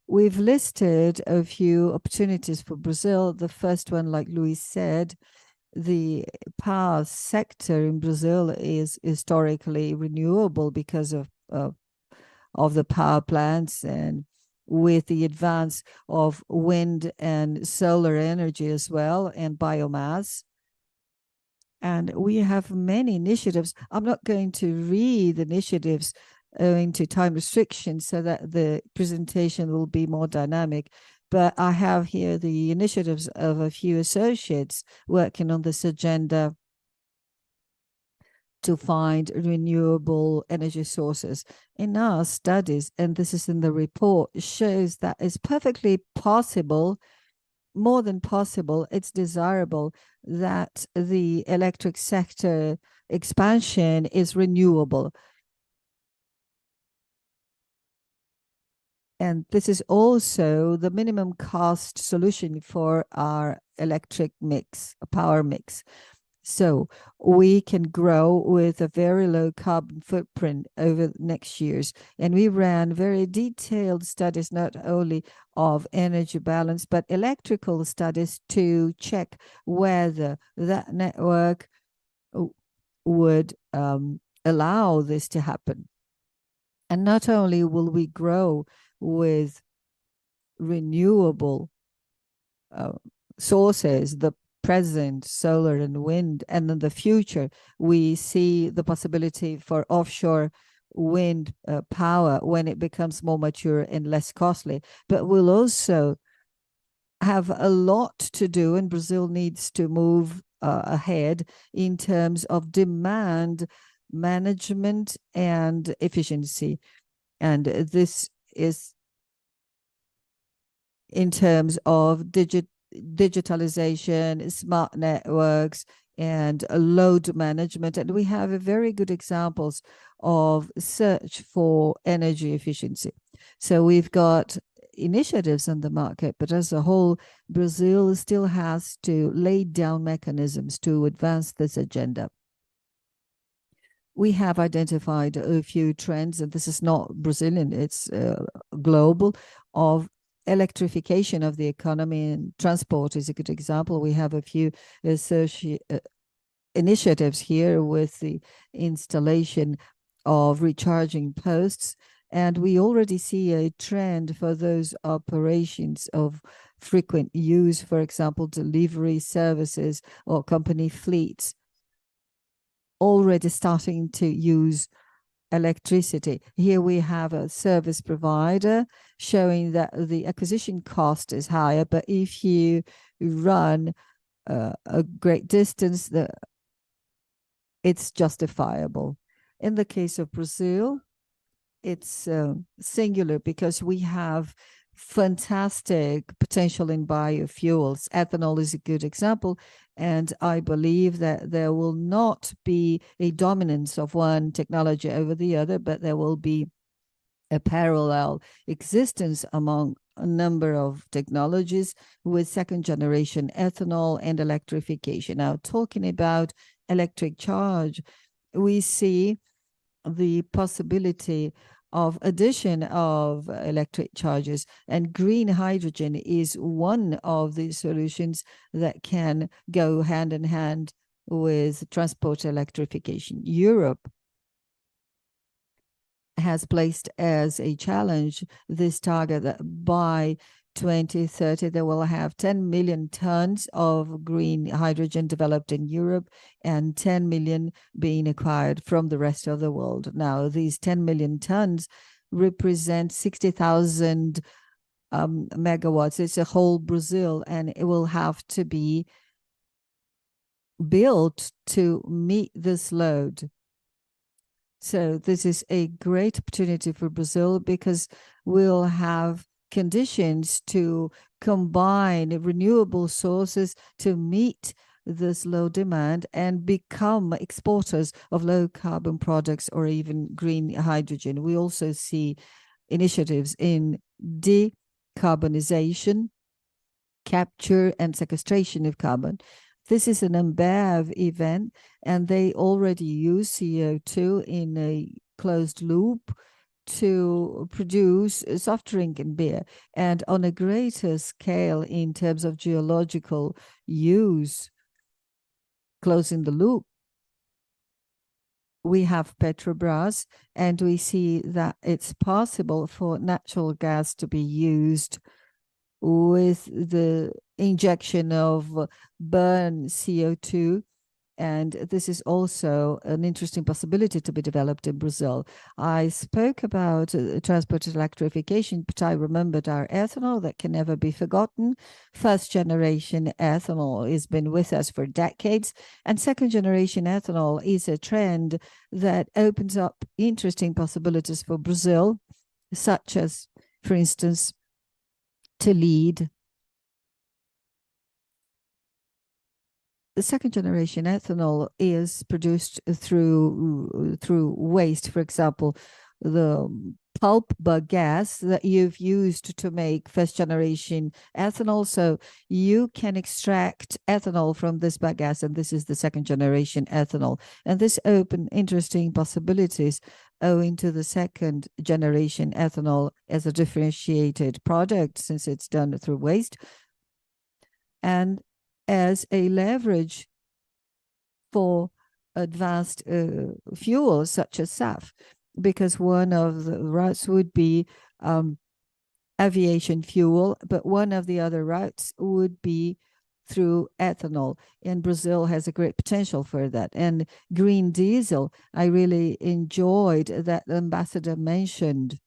We've listed a few opportunities for Brazil. The first one, like Luiz said, the power sector in Brazil is historically renewable because of the power plants, and with the advance of wind and solar energy as well, and biomass. And we have many initiatives. I'm not going to read initiatives owing to time restrictions so that the presentation will be more dynamic. But I have here the initiatives of a few associates working on this agenda to find renewable energy sources. In our studies, and this is in the report, shows that it's perfectly possible, more than possible, it's desirable that the electric sector expansion is renewable. And this is also the minimum cost solution for our electric mix, power mix. So we can grow with a very low carbon footprint over the next years. And we ran very detailed studies, not only of energy balance, but electrical studies to check whether that network would allow this to happen. And not only will we grow with renewable sources, the present, solar and wind, and in the future, we see the possibility for offshore wind power when it becomes more mature and less costly. But we'll also have a lot to do, and Brazil needs to move ahead in terms of demand management and efficiency. And this is in terms of digitalization, smart networks, and load management. And we have very good examples of search for energy efficiency. So we've got initiatives on the market, but as a whole, Brazil still has to lay down mechanisms to advance this agenda. We have identified a few trends, and this is not Brazilian, it's global, of electrification of the economy, and transport is a good example. We have a few initiatives here with the installation of recharging posts, and we already see a trend for those operations of frequent use, for example, delivery services or company fleets, already starting to use electricity. Here we have a service provider showing that the acquisition cost is higher, but if you run a great distance, it's justifiable. In the case of Brazil, it's singular because we have fantastic potential in biofuels. Ethanol is a good example, and I believe that there will not be a dominance of one technology over the other, but there will be a parallel existence among a number of technologies with second-generation ethanol and electrification. Now, talking about electric charge, we see the possibility of addition of electric chargers, and green hydrogen is one of the solutions that can go hand in hand with transport electrification. Europe has placed as a challenge this target that by 2030 they will have 10 million tons of green hydrogen developed in Europe and 10 million being acquired from the rest of the world. Now, these 10 million tons represent 60,000 megawatts. It's a whole Brazil, and it will have to be built to meet this load. So this is a great opportunity for Brazil because we'll have conditions to combine renewable sources to meet this low demand and become exporters of low carbon products or even green hydrogen. We also see initiatives in decarbonization, capture and sequestration of carbon. This is an Ambev event, and they already use CO2 in a closed loop to produce soft drink and beer. And on a greater scale in terms of geological use, closing the loop, we have Petrobras, and we see that it's possible for natural gas to be used with the injection of burn CO2. And this is also an interesting possibility to be developed in Brazil. I spoke about transport electrification, but I remembered our ethanol that can never be forgotten. First generation ethanol has been with us for decades, and second generation ethanol is a trend that opens up interesting possibilities for Brazil, such as, for instance, to lead the second generation ethanol is produced through waste. For example, the pulp bagasse that you've used to make first generation ethanol. So you can extract ethanol from this bagasse, and this is the second generation ethanol. And this opened interesting possibilities owing to the second generation ethanol as a differentiated product, since it's done through waste, and as a leverage for advanced fuels such as SAF, because one of the routes would be aviation fuel, but one of the other routes would be through ethanol, and Brazil has a great potential for that. And green diesel, I really enjoyed that the ambassador mentioned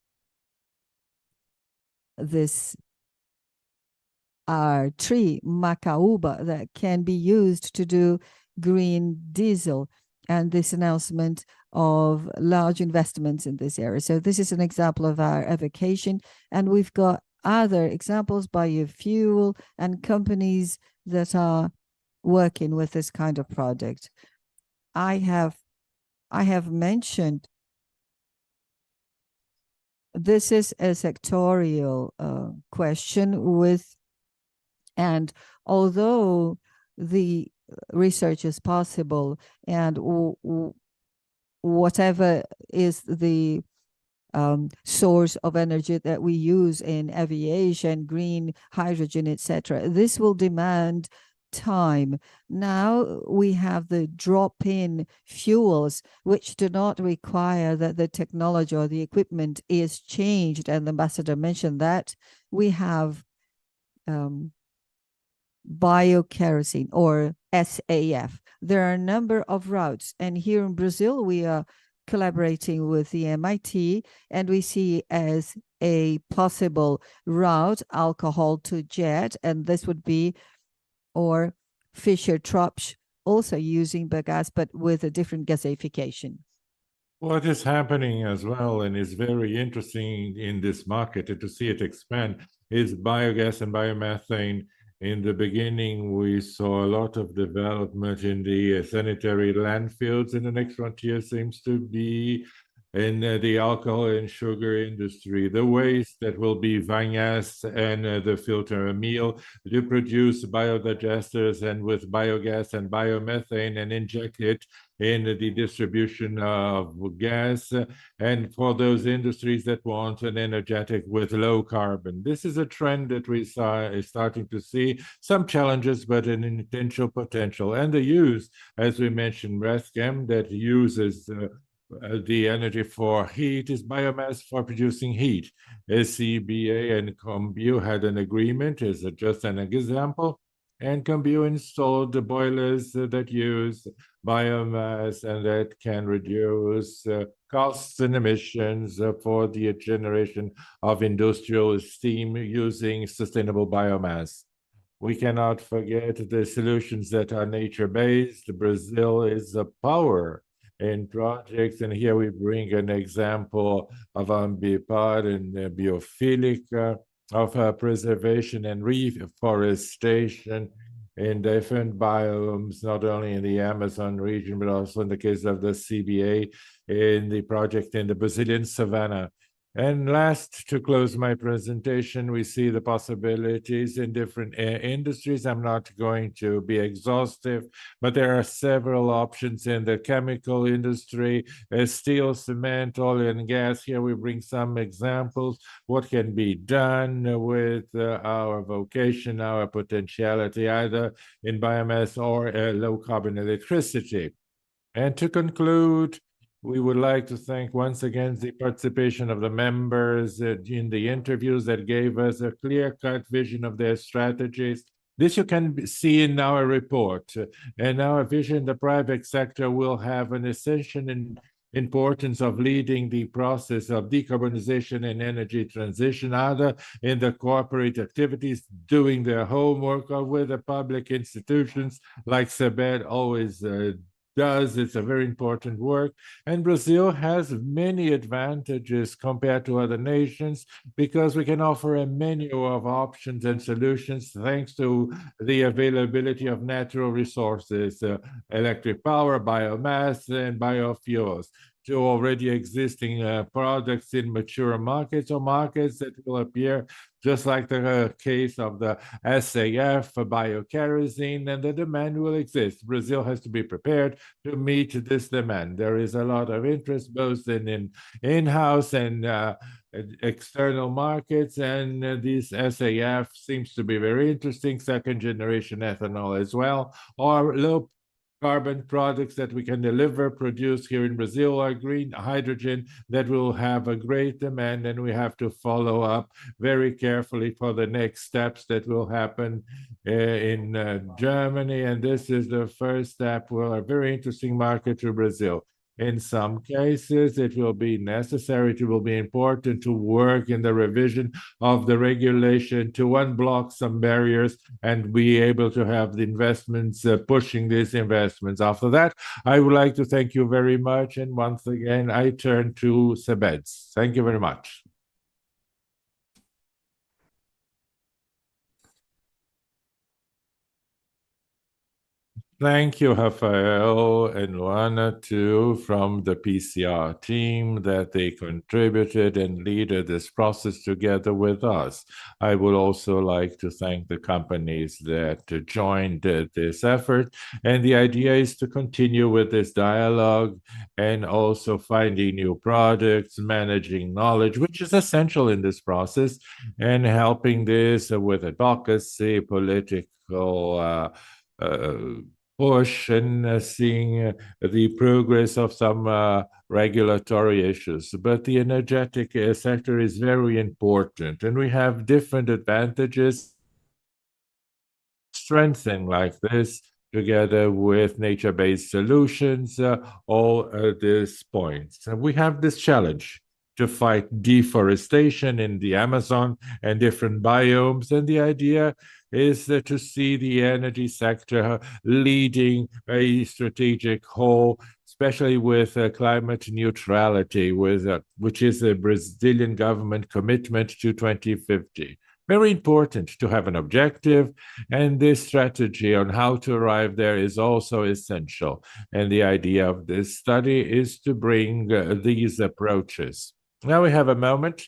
this tree, macaúba, that can be used to do green diesel, and this announcement of large investments in this area. So this is an example of our avocation, and we've got other examples, biofuel and companies that are working with this kind of product. I have mentioned this is a sectorial question and although the research is possible and whatever is the source of energy that we use in aviation, green hydrogen, etc., this will demand time. Now we have the drop-in fuels, which do not require that the technology or the equipment is changed, and the ambassador mentioned that. We have biokerosene or SAF. There are a number of routes, and here in Brazil we are collaborating with the MIT, and we see as a possible route alcohol to jet, and this would be, or Fischer-Tropsch also using bagasse, but with a different gasification. What is happening as well, and is very interesting in this market, and to see it expand, is biogas and biomethane. In the beginning, we saw a lot of development in the sanitary landfills, and the next frontier seems to be in the alcohol and sugar industry. The waste that will be vinasse and the filter meal to produce biodigesters and with biogas and biomethane and inject it in the distribution of gas, and for those industries that want an energetic with low carbon. This is a trend that we is starting to see some challenges, but an intentional potential. And the use, as we mentioned, Braskem, that uses the energy for heat is biomass for producing heat. CBA and Combio had an agreement, is just an example, and Combio installed the boilers that use biomass and that can reduce costs and emissions for the generation of industrial steam using sustainable biomass. We cannot forget the solutions that are nature-based. Brazil is a power in projects, and here we bring an example of Ambipar and Biophilic of preservation and reforestation in different biomes, not only in the Amazon region, but also in the case of the CBA in the project in the Brazilian savannah. And last, to close my presentation, we see the possibilities in different industries. I'm not going to be exhaustive, but there are several options in the chemical industry, steel, cement, oil and gas. Here we bring some examples, what can be done with our vocation, our potentiality, either in biomass or low carbon electricity. And to conclude, we would like to thank once again the participation of the members in the interviews that gave us a clear-cut vision of their strategies. This you can see in our report. And our vision, the private sector will have an essential importance of leading the process of decarbonization and energy transition, either in the corporate activities, doing their homework, or with the public institutions like CEBDS always does. It's a very important work, and Brazil has many advantages compared to other nations because we can offer a menu of options and solutions thanks to the availability of natural resources, electric power, biomass, and biofuels, to already existing products in mature markets or markets that will appear, just like the case of the SAF for biokerosene, and the demand will exist. Brazil has to be prepared to meet this demand. There is a lot of interest both in in-house and external markets, and this SAF seems to be very interesting, second generation ethanol as well, or low carbon products that we can deliver, produce here in Brazil, are green hydrogen that will have a great demand, and we have to follow up very carefully for the next steps that will happen in Germany. And this is the first step for a very interesting market to Brazil. In some cases, it will be necessary, it will be important to work in the revision of the regulation to unblock some barriers and be able to have the investments pushing these investments. After that, I would like to thank you very much. And once again, I turn to CEBDS. Thank you very much. Thank you, Rafael and Luana, too, from the PCR team, that they contributed and led this process together with us. I would also like to thank the companies that joined this effort. And the idea is to continue with this dialogue and also finding new products, managing knowledge, which is essential in this process, and helping this with advocacy, political push, and seeing the progress of some regulatory issues. But the energetic sector is very important, and we have different advantages strengthening like this together with nature-based solutions, all these points. And we have this challenge to fight deforestation in the Amazon and different biomes, and the idea is to see the energy sector leading a strategic whole, especially with climate neutrality, which is a Brazilian government commitment to 2050. Very important to have an objective, and this strategy on how to arrive there is also essential. And the idea of this study is to bring these approaches. Now we have a moment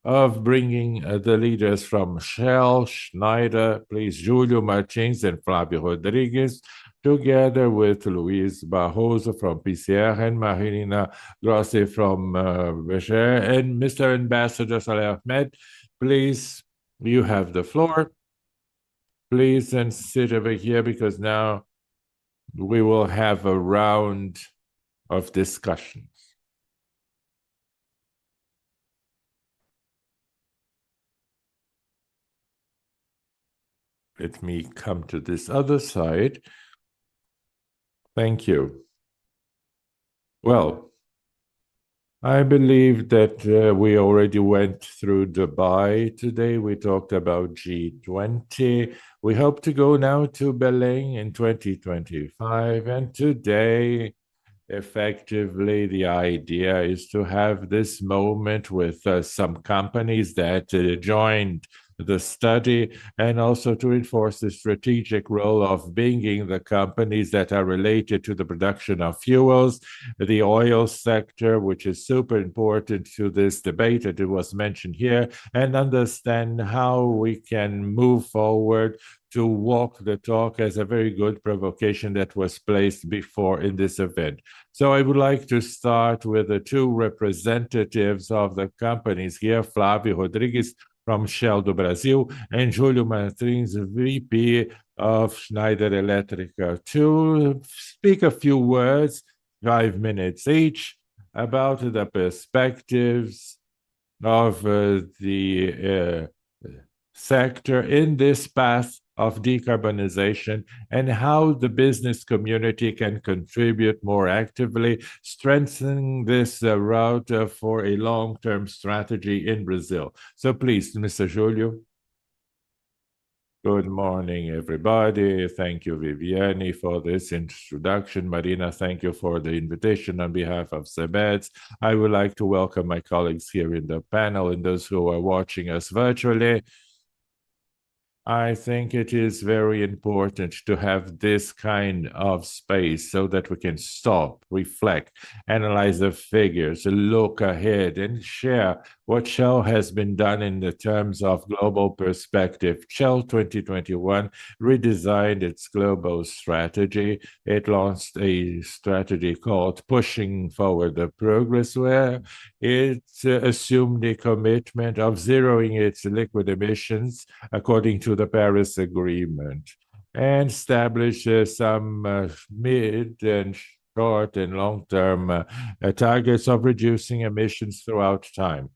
of bringing the leaders from Shell, Schneider, please, Julio Martins and Flavio Rodrigues, together with Luiz Barroso from PCR and Marina Grossi from Becher, and Mr. Ambassador Saleh Ahmed, please, you have the floor. Please, and sit over here, because now we will have a round of discussions. Let me come to this other side. Thank you. Well, I believe that we already went through Dubai today. We talked about G20. We hope to go now to Belém in 2025. And today, effectively, the idea is to have this moment with some companies that joined the study, and also to enforce the strategic role of bringing the companies that are related to the production of fuels, the oil sector, which is super important to this debate, and it was mentioned here, and understand how we can move forward to walk the talk, as a very good provocation that was placed before in this event. So I would like to start with the two representatives of the companies here, Flavio Rodrigues from Shell do Brasil, and Julio Martins, VP of Schneider Electric, to speak a few words, 5 minutes each, about the perspectives of the sector in this path of decarbonization, and how the business community can contribute more actively, strengthening this route for a long-term strategy in Brazil. So please, Mr. Julio. Good morning, everybody. Thank you, Viviane, for this introduction. Marina, thank you for the invitation on behalf of CEBDS. I would like to welcome my colleagues here in the panel and those who are watching us virtually. I think it is very important to have this kind of space so that we can stop, reflect, analyze the figures, look ahead, and share what Shell has been done in the terms of global perspective. Shell 2021 redesigned its global strategy. It launched a strategy called Pushing Forward the Progress, where it assumed a commitment of zeroing its liquid emissions according to the Paris Agreement. and establish some mid and short and long-term targets of reducing emissions throughout time.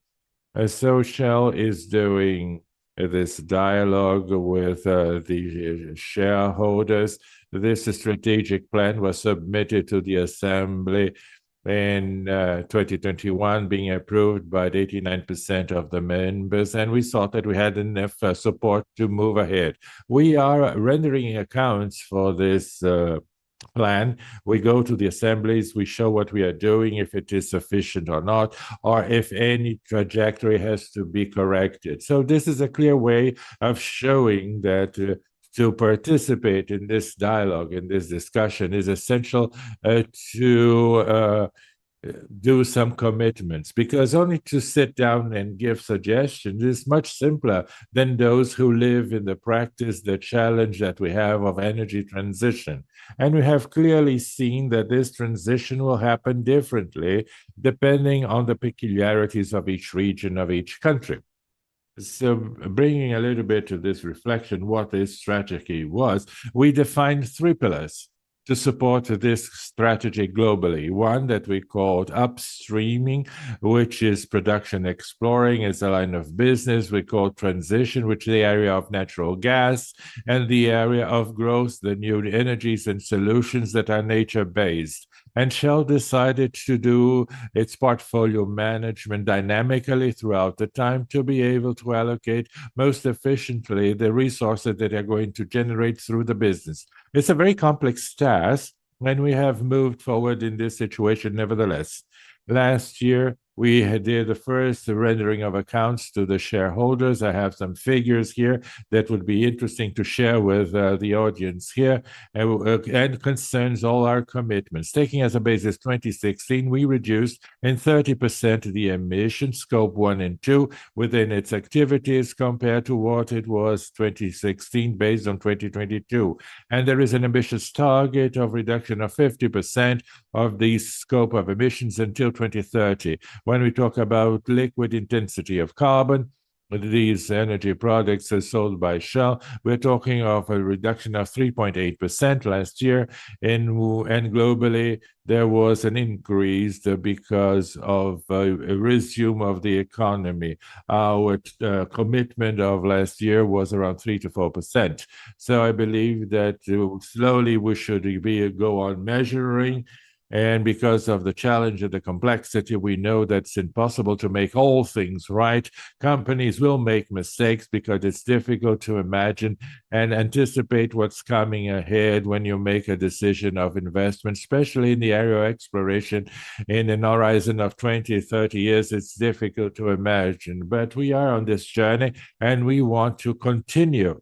So Shell is doing this dialogue with the shareholders. This strategic plan was submitted to the Assembly in 2021, being approved by 89% of the members, and we thought that we had enough support to move ahead. We are rendering accounts for this plan. We go to the assemblies, we show what we are doing, if it is sufficient or not, or if any trajectory has to be corrected. So this is a clear way of showing that to participate in this dialogue, in this discussion, is essential to do some commitments, because only to sit down and give suggestions is much simpler than those who live in the practice, the challenge that we have of energy transition. And we have clearly seen that this transition will happen differently depending on the peculiarities of each region, of each country. So bringing a little bit to this reflection, what this strategy was, we defined 3 pillars to support this strategy globally. One that we called upstreaming, which is production exploring as a line of business. We call transition, which is the area of natural gas, and the area of growth, the new energies and solutions that are nature-based. And Shell decided to do its portfolio management dynamically throughout the time to be able to allocate most efficiently the resources that are going to generate through the business. It's a very complex task, and we have moved forward in this situation nevertheless. Last year, we did the first rendering of accounts to the shareholders. I have some figures here that would be interesting to share with the audience here, and concerns all our commitments. Taking as a basis 2016, we reduced in 30% the emissions, scope 1 and 2, within its activities compared to what it was 2016 based on 2022. And there is an ambitious target of reduction of 50% of the scope of emissions until 2030. When we talk about liquid intensity of carbon, these energy products are sold by Shell, we're talking of a reduction of 3.8% last year, and globally there was an increase because of a resume of the economy. Our commitment of last year was around 3 to 4%. So I believe that slowly we should go on measuring. And because of the challenge and the complexity, we know that it's impossible to make all things right. Companies will make mistakes because it's difficult to imagine and anticipate what's coming ahead when you make a decision of investment, especially in the area of exploration. In an horizon of 20, 30 years, it's difficult to imagine. But we are on this journey, and we want to continue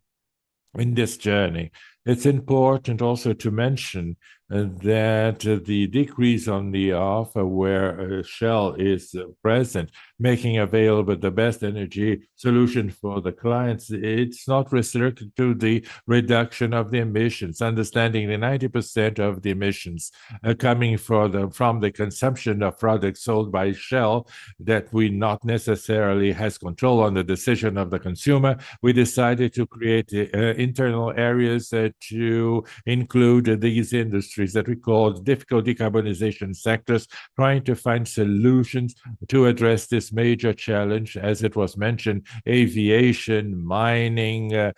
in this journey. It's important also to mention that the decrease on the offer where Shell is present, making available the best energy solution for the clients, it's not restricted to the reduction of the emissions, understanding the 90% of the emissions coming from the consumption of products sold by Shell that we not necessarily has control on the decision of the consumer. We decided to create internal areas to include these industries that we call difficult decarbonization sectors, trying to find solutions to address this major challenge, as it was mentioned, aviation, mining,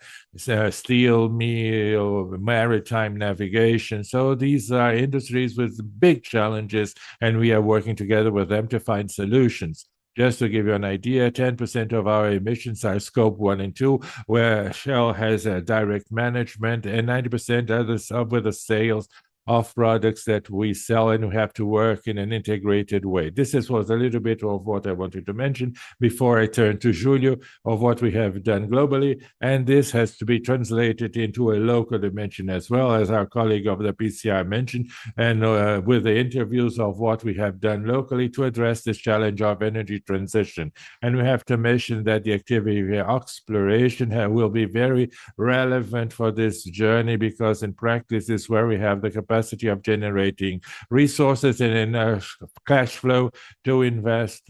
steel mill, maritime navigation. So these are industries with big challenges, and we are working together with them to find solutions. Just to give you an idea, 10% of our emissions are scope 1 and 2, where Shell has a direct management, and 90% others are with the sales of products that we sell, and we have to work in an integrated way. This was a little bit of what I wanted to mention before I turn to Julio, of what we have done globally, and this has to be translated into a local dimension as well, as our colleague of the PCI mentioned, and with the interviews of what we have done locally to address this challenge of energy transition. And we have to mention that the activity of exploration will be very relevant for this journey, because in practice is where we have the capacity capacity of generating resources and enough cash flow to invest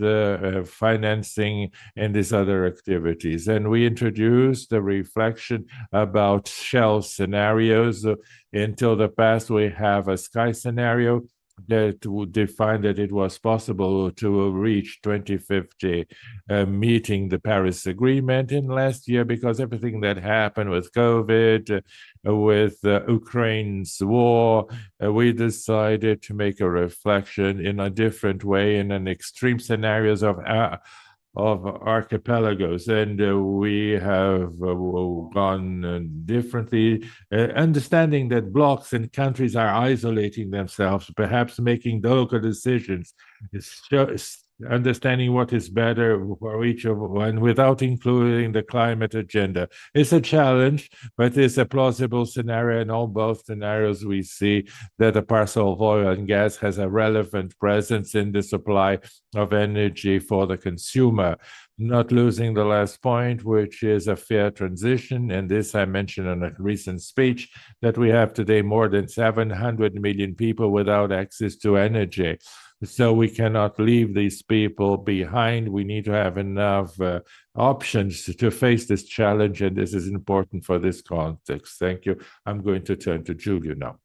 financing in these other activities. And we introduced the reflection about Shell scenarios. Until the past, we have a sky scenario that would define that it was possible to reach 2050 meeting the Paris Agreement in last year, because everything that happened with COVID, with Ukraine's war, we decided to make a reflection in a different way in an extreme scenarios of archipelagos, and we have gone differently, understanding that blocks and countries are isolating themselves, perhaps making the local decisions, understanding what is better for each of one without including the climate agenda. It's a challenge, but it's a plausible scenario. In all both scenarios, we see that the parcel of oil and gas has a relevant presence in the supply of energy for the consumer. Not losing the last point, which is a fair transition. And this I mentioned in a recent speech, that we have today more than 700 million people without access to energy. So we cannot leave these people behind. We need to have enough options to face this challenge, and this is important for this context. Thank you. I'm going to turn to Giulio now.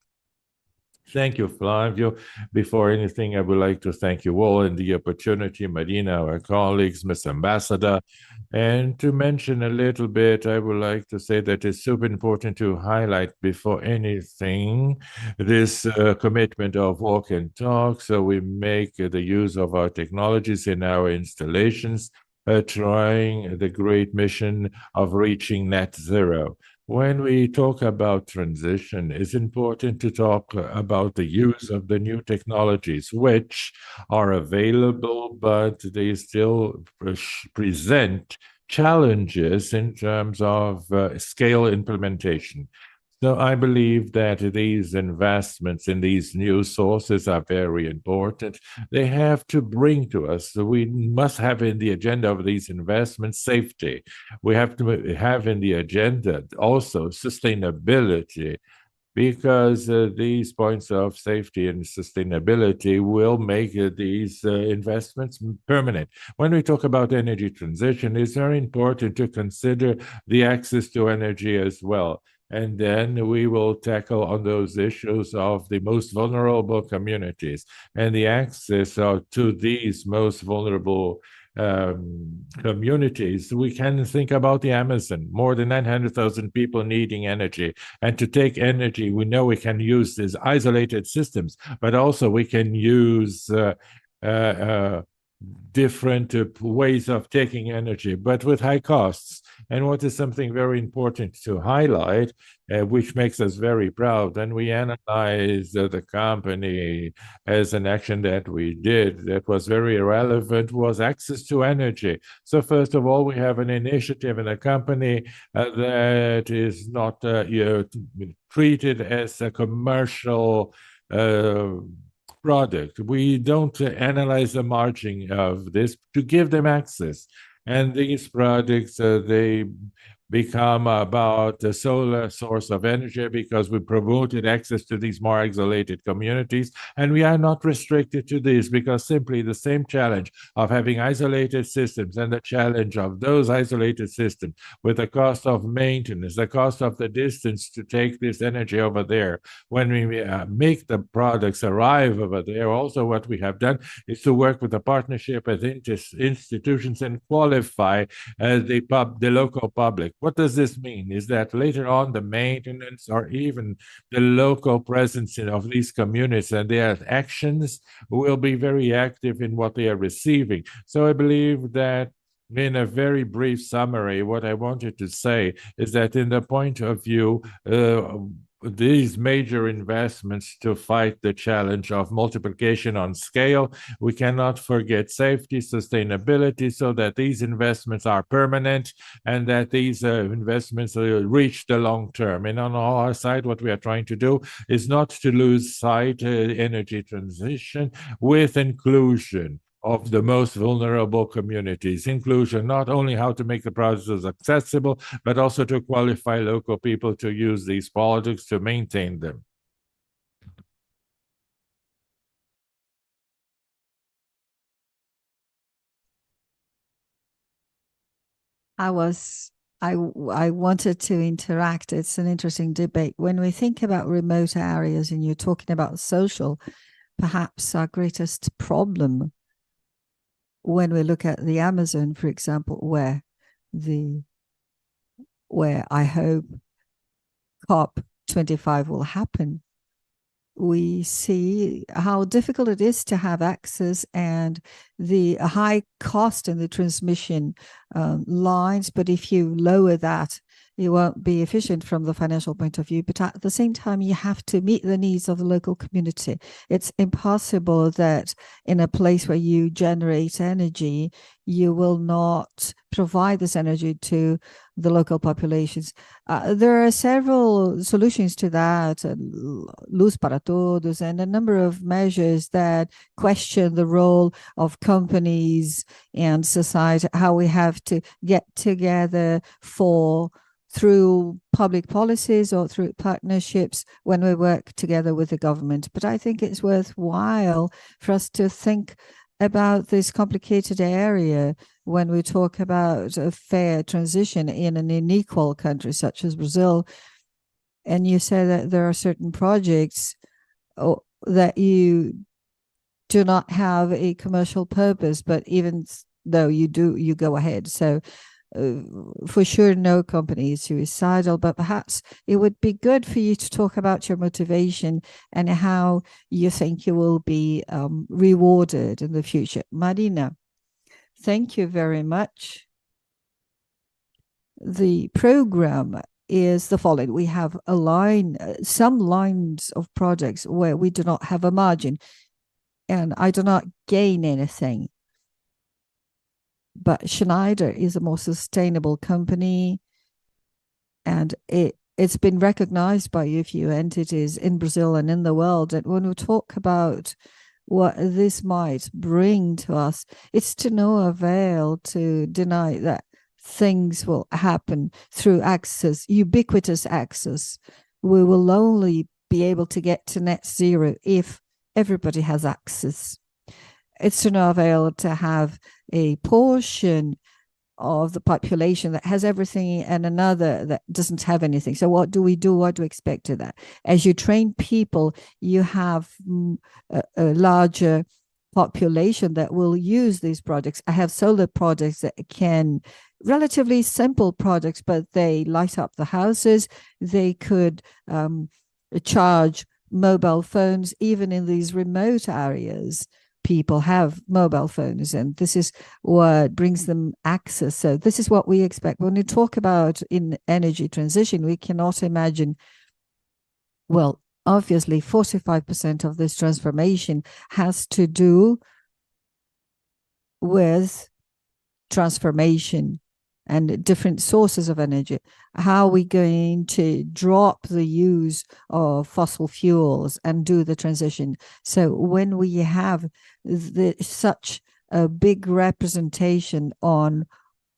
Thank you, Flavio. Before anything, I would like to thank you all and the opportunity, Marina, our colleagues, Ms. Ambassador. And to mention a little bit, I would like to say that it's super important to highlight before anything this commitment of walk and talk. So we make the use of our technologies in our installations, trying the great mission of reaching net zero. When we talk about transition, it's important to talk about the use of the new technologies, which are available, but they still present challenges in terms of scale implementation. So I believe that these investments in these new sources are very important. They have to bring to us, so we must have in the agenda of these investments safety. We have to have in the agenda also sustainability, because these points of safety and sustainability will make these investments permanent. When we talk about energy transition, it's very important to consider the access to energy as well. And then we will tackle on those issues of the most vulnerable communities and the access to these most vulnerable communities. We can think about the Amazon, more than 900,000 people needing energy. And to take energy, we know we can use these isolated systems, but also we can use different ways of taking energy, but with high costs. And what is something very important to highlight, which makes us very proud, and we analyze the company as an action that we did that was very relevant, was access to energy. So first of all, we have an initiative in a company that is not treated as a commercial product. We don't analyze the margin of this to give them access. And these products, they become about the solar source of energy, because we promoted access to these more isolated communities. And we are not restricted to this, because simply the same challenge of having isolated systems and the challenge of those isolated systems with the cost of maintenance, the cost of the distance to take this energy over there. When we make the products arrive over there, also what we have done is to work with the partnership with institutions and qualify the local public. What does this mean? Is that later on the maintenance or even the local presence of these communities and their actions will be very active in what they are receiving. So I believe that in a very brief summary, what I wanted to say is that in the point of view, these major investments to fight the challenge of multiplication on scale, we cannot forget safety, sustainability, so that these investments are permanent and that these investments reach the long term. And on our side, what we are trying to do is not to lose sight energy transition with inclusion of the most vulnerable communities. Inclusion, not only how to make the products accessible, but also to qualify local people to use these products to maintain them. I wanted to interact. It's an interesting debate. When we think about remote areas and you're talking about social, perhaps our greatest problem when we look at the Amazon, for example, where I hope COP25 will happen, we see how difficult it is to have access and the high cost in the transmission lines. But if you lower that, it won't be efficient from the financial point of view. But at the same time, you have to meet the needs of the local community. It's impossible that in a place where you generate energy, you will not provide this energy to the local populations. There are several solutions to that, Luz para Todos, and a number of measures that question the role of companies and society, how we have to get together through public policies or through partnerships when we work together with the government. But I think it's worthwhile for us to think about this complicated area when we talk about a fair transition in an unequal country such as Brazil. And you say that there are certain projects that you do not have a commercial purpose, but even though you do, you go ahead. So for sure, no company is suicidal, but perhaps it would be good for you to talk about your motivation and how you think you will be rewarded in the future. Marina, thank you very much. The program is the following. We have some lines of projects where we do not have a margin, and I do not gain anything. But Schneider is a more sustainable company, and it's been recognized by a few entities in Brazil and in the world. And when we talk about what this might bring to us, it's to no avail to deny that things will happen through access, ubiquitous access. We will only be able to get to net zero if everybody has access. It's to no avail to have a portion of the population that has everything and another that doesn't have anything. So what do we do? What do we expect of that? As you train people, you have a larger population that will use these products. I have solar products that can, relatively simple products, but they light up the houses. They could charge mobile phones, even in these remote areas. People have mobile phones, and this is what brings them access. So this is what we expect. When we talk about in energy transition, we cannot imagine, well, obviously 45% of this transformation has to do with transformation and different sources of energy. How are we going to drop the use of fossil fuels and do the transition? So when we have such a big representation on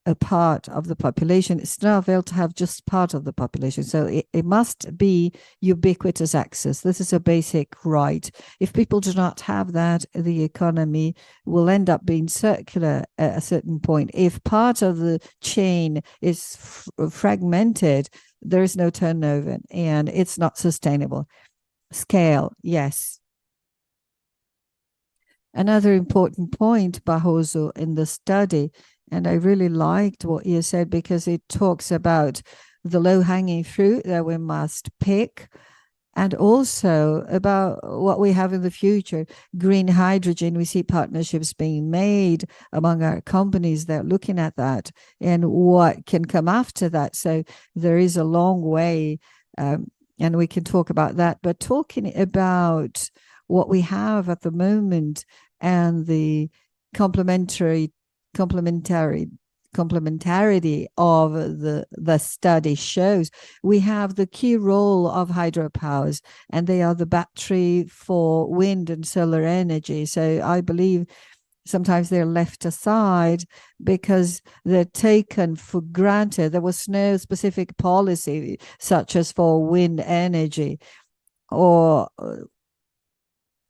a part of the population, it's not available to have just part of the population. So it must be ubiquitous access. This is a basic right. If people do not have that, the economy will end up being circular at a certain point. If part of the chain is fragmented, there is no turnover and it's not sustainable. Scale, yes. Another important point, Barroso, in the study, and I really liked what you said because it talks about the low-hanging fruit that we must pick, and also about what we have in the future. Green hydrogen, we see partnerships being made among our companies that are looking at that and what can come after that. So there is a long way, and we can talk about that. But talking about what we have at the moment and the complementarity of the study shows, we have the key role of hydropowers, and they are the battery for wind and solar energy. So I believe sometimes they're left aside because they're taken for granted. There was no specific policy such as for wind energy, or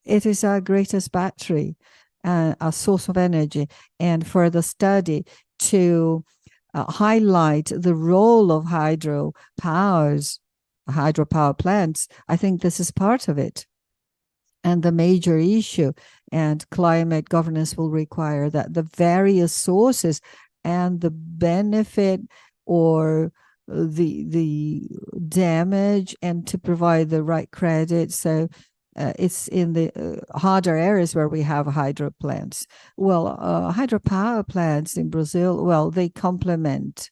it is our greatest battery, a source of energy. And for the study to highlight the role of hydropower plants. I think this is part of it. And the major issue, and climate governance will require that the various sources and the benefit or the damage, and to provide the right credit. So it's in the harder areas where we have hydro plants. Well, hydropower plants in Brazil, well, they complement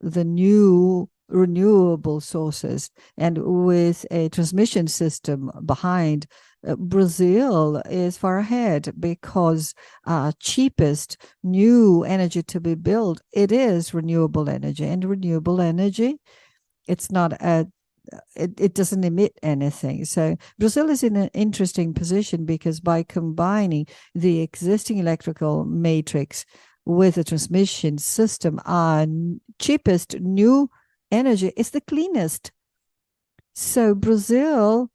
the new renewable sources, and with a transmission system behind, Brazil is far ahead, because cheapest new energy to be built, it is renewable energy. And renewable energy, it's not it doesn't emit anything. So Brazil is in an interesting position, because by combining the existing electrical matrix with a transmission system, cheapest new energy is the cleanest. So Brazil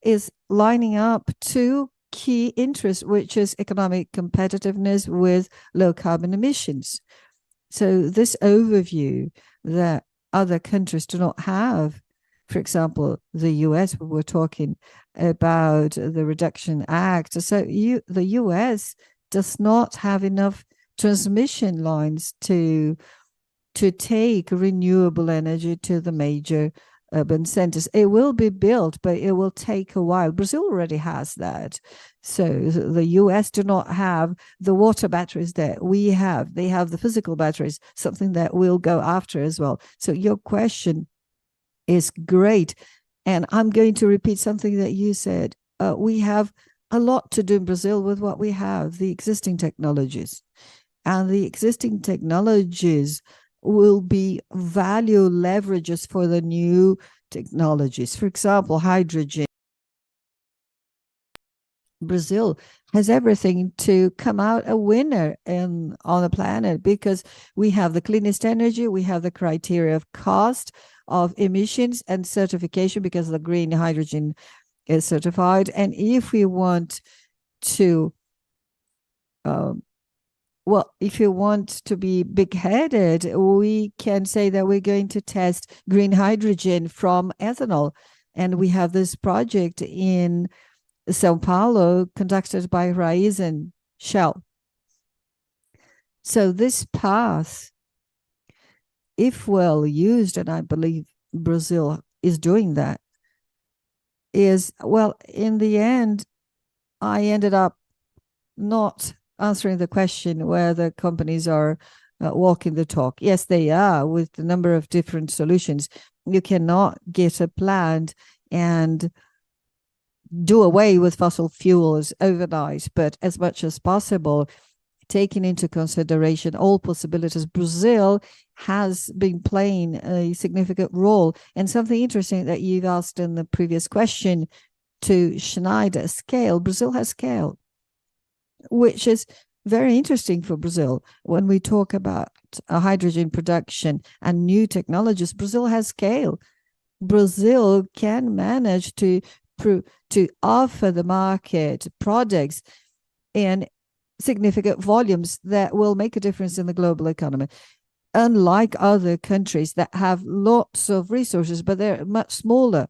is lining up two key interests, which is economic competitiveness with low carbon emissions. So this overview that other countries do not have, for example, the US, we were talking about the Reduction Act. So the US does not have enough transmission lines to take renewable energy to the major urban centers. It will be built, but it will take a while. Brazil already has that. So the US do not have the water batteries that we have. They have the physical batteries, something that we'll go after as well. So your question is great. And I'm going to repeat something that you said. We have a lot to do in Brazil with what we have, the existing technologies. And the existing technologies will be value leverages for the new technologies. For example, hydrogen. Brazil has everything to come out a winner on the planet, because we have the cleanest energy, we have the criteria of cost, of emissions, and certification, because the green hydrogen is certified. And if we want to if you want to be big-headed, we can say that we're going to test green hydrogen from ethanol. And we have this project in São Paulo conducted by Raízen Shell. So this path, if well used, and I believe Brazil is doing that, is, well, in the end, I ended up not answering the question whether companies are walking the talk. Yes, they are, with the number of different solutions. You cannot get a plant and do away with fossil fuels overnight, but as much as possible, taking into consideration all possibilities, Brazil has been playing a significant role. And something interesting that you've asked in the previous question to Schneider, scale. Brazil has scale, which is very interesting for Brazil. When we talk about hydrogen production and new technologies, Brazil has scale. Brazil can manage to offer the market products in significant volumes that will make a difference in the global economy. Unlike other countries that have lots of resources, but they're much smaller.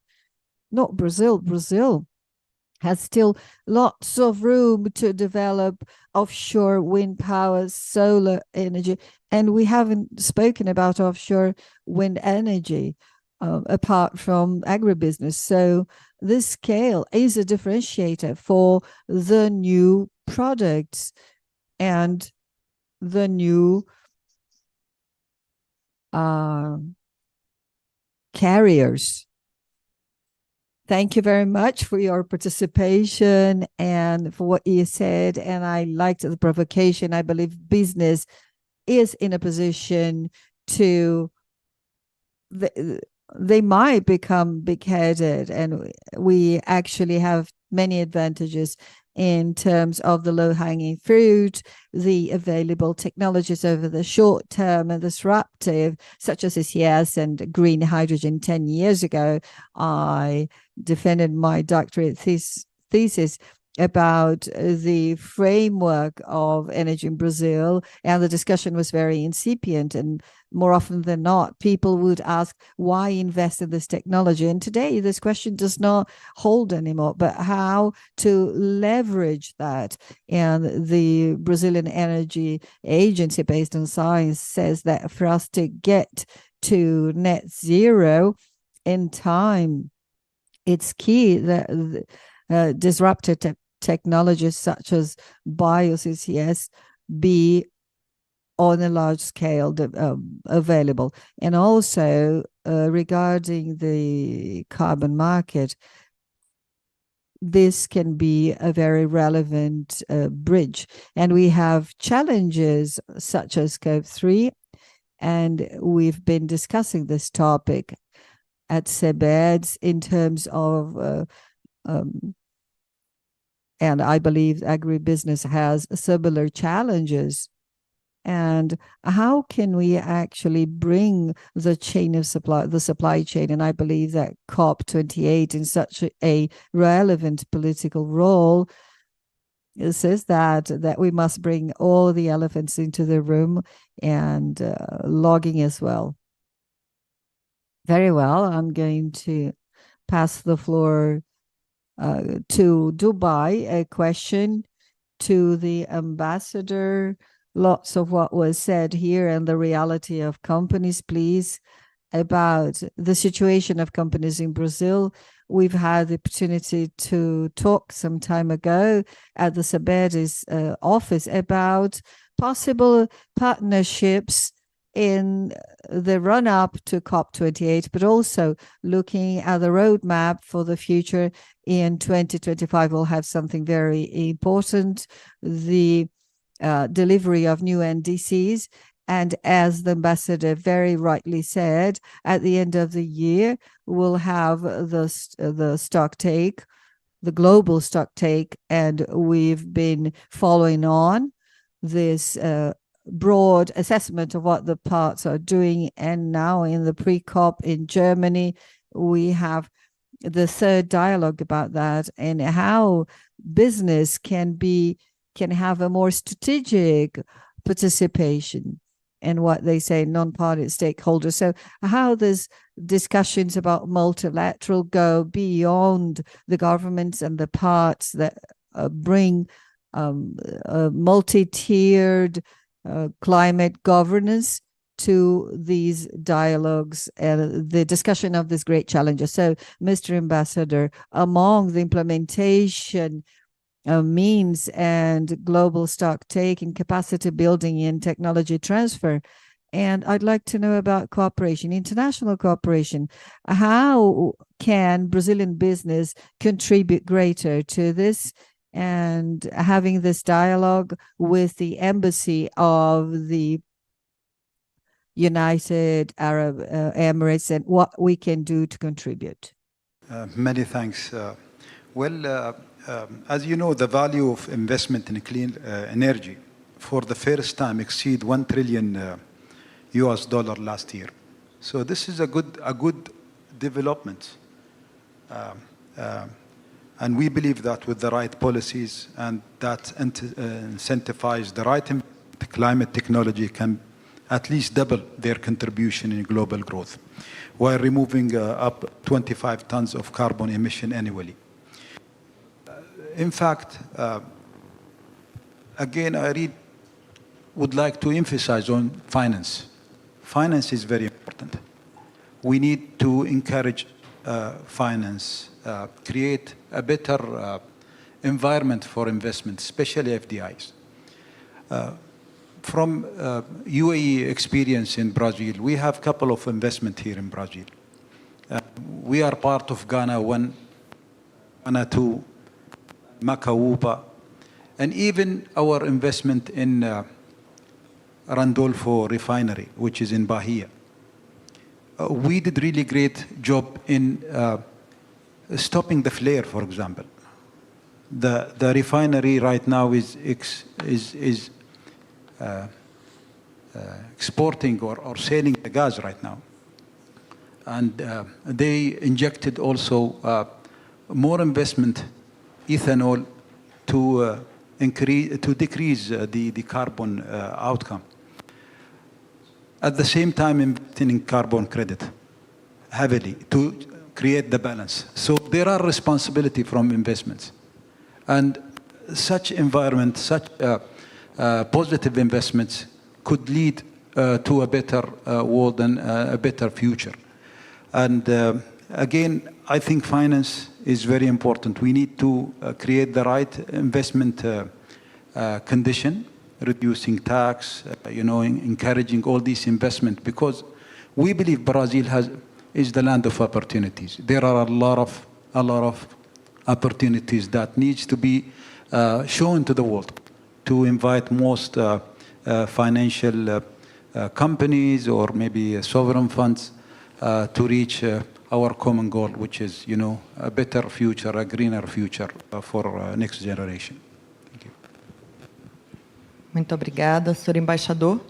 Not Brazil. Brazil has still lots of room to develop offshore wind power, solar energy. And we haven't spoken about offshore wind energy apart from agribusiness. So this scale is a differentiator for the new products and the new carriers. Thank you very much for your participation and for what you said. And I liked the provocation. I believe business is in a position to, they might become big-headed, and we actually have many advantages in terms of the low-hanging fruit, the available technologies over the short term, and disruptive, such as CCS and green hydrogen. 10 years ago, I defended my doctorate thesis about the framework of energy in Brazil, and the discussion was very incipient. And more often than not, people would ask, why invest in this technology? And today, this question does not hold anymore, but how to leverage that. And the Brazilian Energy Agency, based on science, says that for us to get to net zero in time, it's key that disruptive technologies such as bio-CCS be on a large scale available. And also regarding the carbon market, this can be a very relevant bridge. And we have challenges such as COP28, and we've been discussing this topic at CEBDS in terms of and I believe agribusiness has similar challenges. And how can we actually bring the chain of supply, the supply chain? And I believe that COP28 in such a relevant political role, it says that we must bring all the elephants into the room, and logging as well. Very well. I'm going to pass the floor to Dubai, a question to the ambassador. Lots of what was said here and the reality of companies, please, about the situation of companies in Brazil. We've had the opportunity to talk some time ago at the CEBDS office about possible partnerships in the run-up to COP28, but also looking at the roadmap for the future. In 2025, we'll have something very important, the delivery of new NDCs. And as the ambassador very rightly said, at the end of the year, we'll have the stock take, the global stock take, and we've been following on this broad assessment of what the parts are doing. And now in the pre-COP in Germany, we have the third dialogue about that, and how business can have a more strategic participation in what they say non-party stakeholders. So how these discussions about multilateral go beyond the governments and the parts that bring multi-tiered climate governance to these dialogues and the discussion of these great challenges. So, Mr. Ambassador, among the implementation means and global stock take and capacity building and technology transfer, and I'd like to know about cooperation, international cooperation. How can Brazilian business contribute greater to this? And having this dialogue with the embassy of the United Arab Emirates, and what we can do to contribute. Many thanks. As you know, the value of investment in clean energy for the first time exceed $1 trillion US last year. So this is a good development. And we believe that with the right policies and that incentivize the right climate technology can at least double their contribution in global growth, while removing up 25 tons of carbon emission annually. In fact, again, I would like to emphasize on finance. Finance is very important. We need to encourage finance, create a better environment for investment, especially FDIs. From UAE experience in Brazil, we have a couple of investment here in Brazil. We are part of Ghana 1, Ghana 2, Macaupa, and even our investment in Randolfo refinery, which is in Bahia. We did really great job in stopping the flare, for example. The refinery right now is exporting or selling the gas right now. And they injected also more investment, ethanol to decrease the carbon outcome. At the same time, investing in carbon credit heavily to create the balance. So there are responsibility from investments. And such environment, such positive investments could lead to a better world and a better future. And again, I think finance is very important. We need to create the right investment condition, reducing tax, encouraging all these investment, because we believe Brazil is the land of opportunities. There are a lot of opportunities that needs to be shown to the world, to invite most financial companies or maybe sovereign funds to reach our common goal, which is, a better future, a greener future for next generation. Thank you. Muito obrigada, senhor embaixador.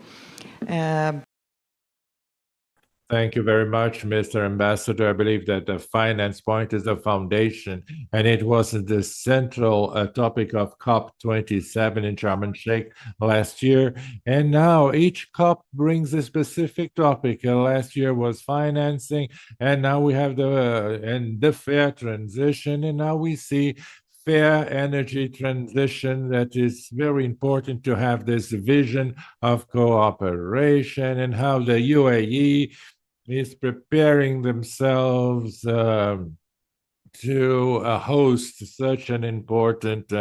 Thank you very much, Mr. Ambassador. I believe that the finance point is the foundation, and it was the central topic of COP27 in Sharm el-Sheikh last year. And now each COP brings a specific topic. Last year was financing, and now we have the fair transition, and now we see fair energy transition. That is very important to have this vision of cooperation, and how the UAE is preparing themselves to host such an important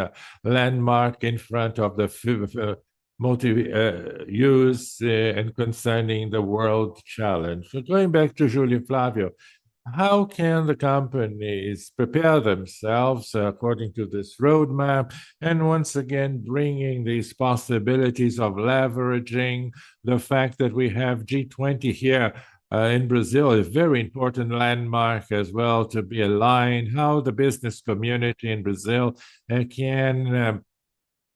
landmark in front of the multi-use and concerning the world challenge. So going back to Julio Flavio, how can the companies prepare themselves according to this roadmap, and once again bringing these possibilities of leveraging the fact that we have G20 here in Brazil, a very important landmark as well, to be aligned, how the business community in Brazil can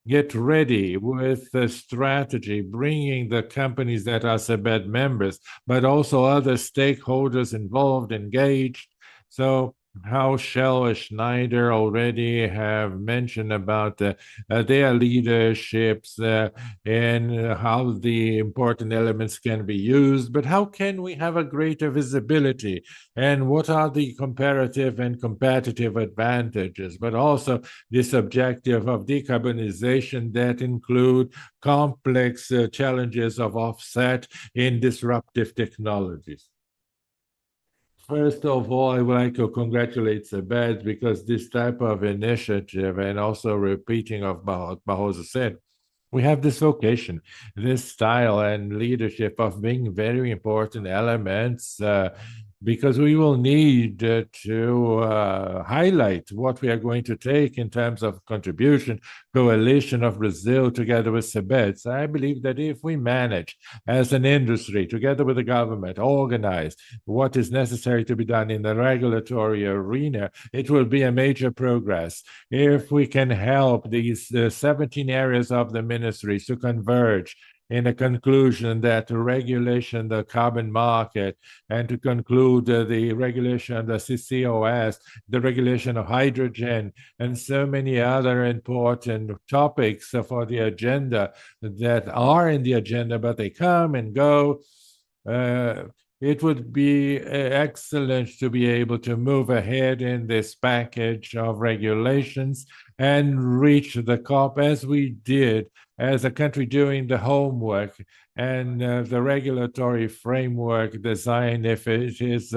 get ready with the strategy, bringing the companies that are CEBDS members, but also other stakeholders involved, engaged. So how Shell and Schneider already have mentioned about their leaderships and how the important elements can be used, but how can we have a greater visibility, and what are the comparative and competitive advantages, but also this objective of decarbonization that include complex challenges of offset in disruptive technologies. First of all, I would like to congratulate CEBDS, because this type of initiative, and also repeating of what Barroso said, we have this vocation, this style and leadership of being very important elements, because we will need to highlight what we are going to take in terms of contribution, coalition of Brazil together with CEBDS. I believe that if we manage as an industry, together with the government, organize what is necessary to be done in the regulatory arena, it will be a major progress. If we can help these 17 areas of the ministries to converge in a conclusion that regulation the carbon market, and to conclude the regulation of the CCOS, the regulation of hydrogen, and so many other important topics for the agenda that are in the agenda, but they come and go. It would be excellent to be able to move ahead in this package of regulations and reach the COP as we did as a country doing the homework, and the regulatory framework design, if it is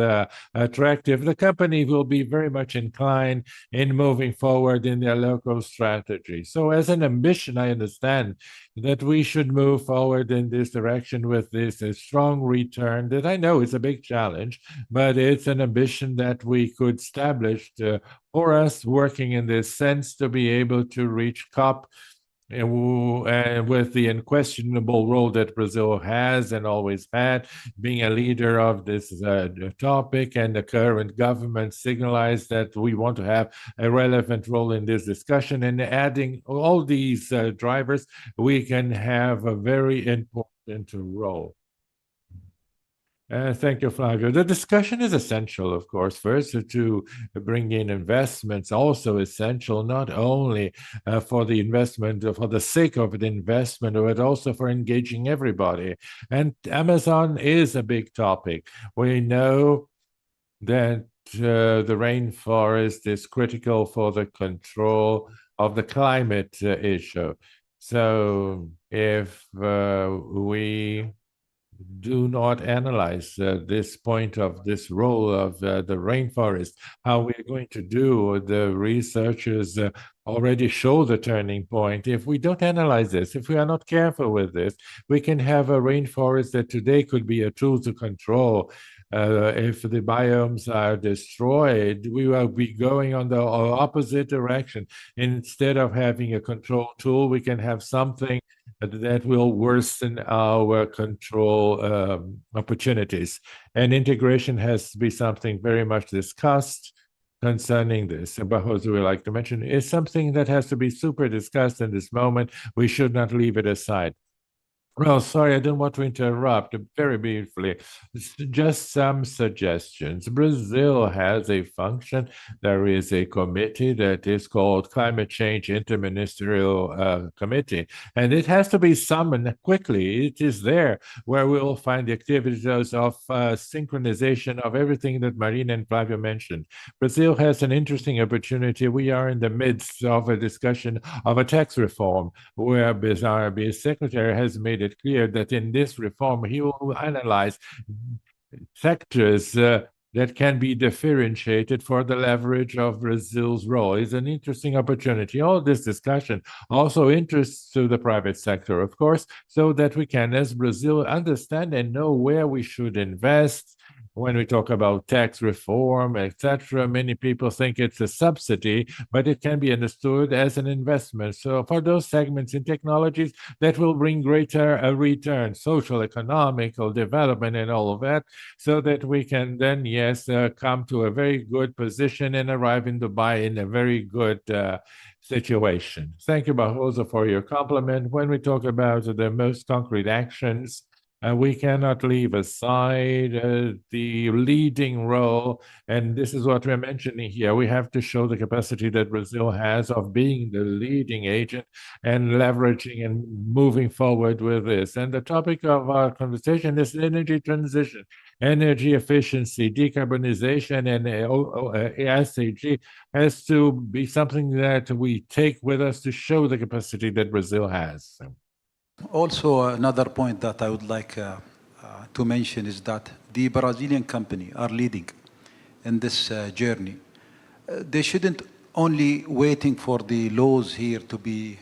attractive, the company will be very much inclined in moving forward in their local strategy. So as an ambition, I understand that we should move forward in this direction with this strong return that I know is a big challenge, but it's an ambition that we could establish for us working in this sense to be able to reach COP, and with the unquestionable role that Brazil has and always had, being a leader of this topic, and the current government signalized that we want to have a relevant role in this discussion, and adding all these drivers, we can have a very important role. Thank you, Flavio. The discussion is essential, of course. First, to bring in investments, also essential, not only for the investment, for the sake of the investment, but also for engaging everybody. And Amazon is a big topic. We know that the rainforest is critical for the control of the climate issue. So if we do not analyze this point of this role of the rainforest, how we're going to do, the researchers already show the turning point. If we don't analyze this, if we are not careful with this, we can have a rainforest that today could be a tool to control. If the biomes are destroyed, we will be going on the opposite direction. Instead of having a control tool, we can have something that will worsen our control opportunities. And integration has to be something very much discussed concerning this. Barroso would like to mention is something that has to be super discussed in this moment. We should not leave it aside. Well, sorry, I didn't want to interrupt very briefly. Just some suggestions. Brazil has a function. There is a committee that is called Climate Change Interministerial Committee, and it has to be summoned quickly. It is there where we will find the activities of synchronization of everything that Marina and Flavio mentioned. Brazil has an interesting opportunity. We are in the midst of a discussion of a tax reform where BSRB secretary has made it clear that in this reform he will analyze sectors that can be differentiated for the leverage of Brazil's role. It's an interesting opportunity. All this discussion also interests to the private sector, of course, so that we can, as Brazil, understand and know where we should invest. When we talk about tax reform, etc., many people think it's a subsidy, but it can be understood as an investment. So for those segments in technologies that will bring greater return, social, economical development and all of that, so that we can then, yes, come to a very good position and arrive in Dubai in a very good situation. Thank you, Barroso, for your compliment. When we talk about the most concrete actions, we cannot leave aside the leading role, and this is what we're mentioning here. We have to show the capacity that Brazil has of being the leading agent and leveraging and moving forward with this. And the topic of our conversation is energy transition, energy efficiency, decarbonization, and SAG has to be something that we take with us to show the capacity that Brazil has. Also, another point that I would like to mention is that the Brazilian company are leading in this journey. They shouldn't only waiting for the laws here to be,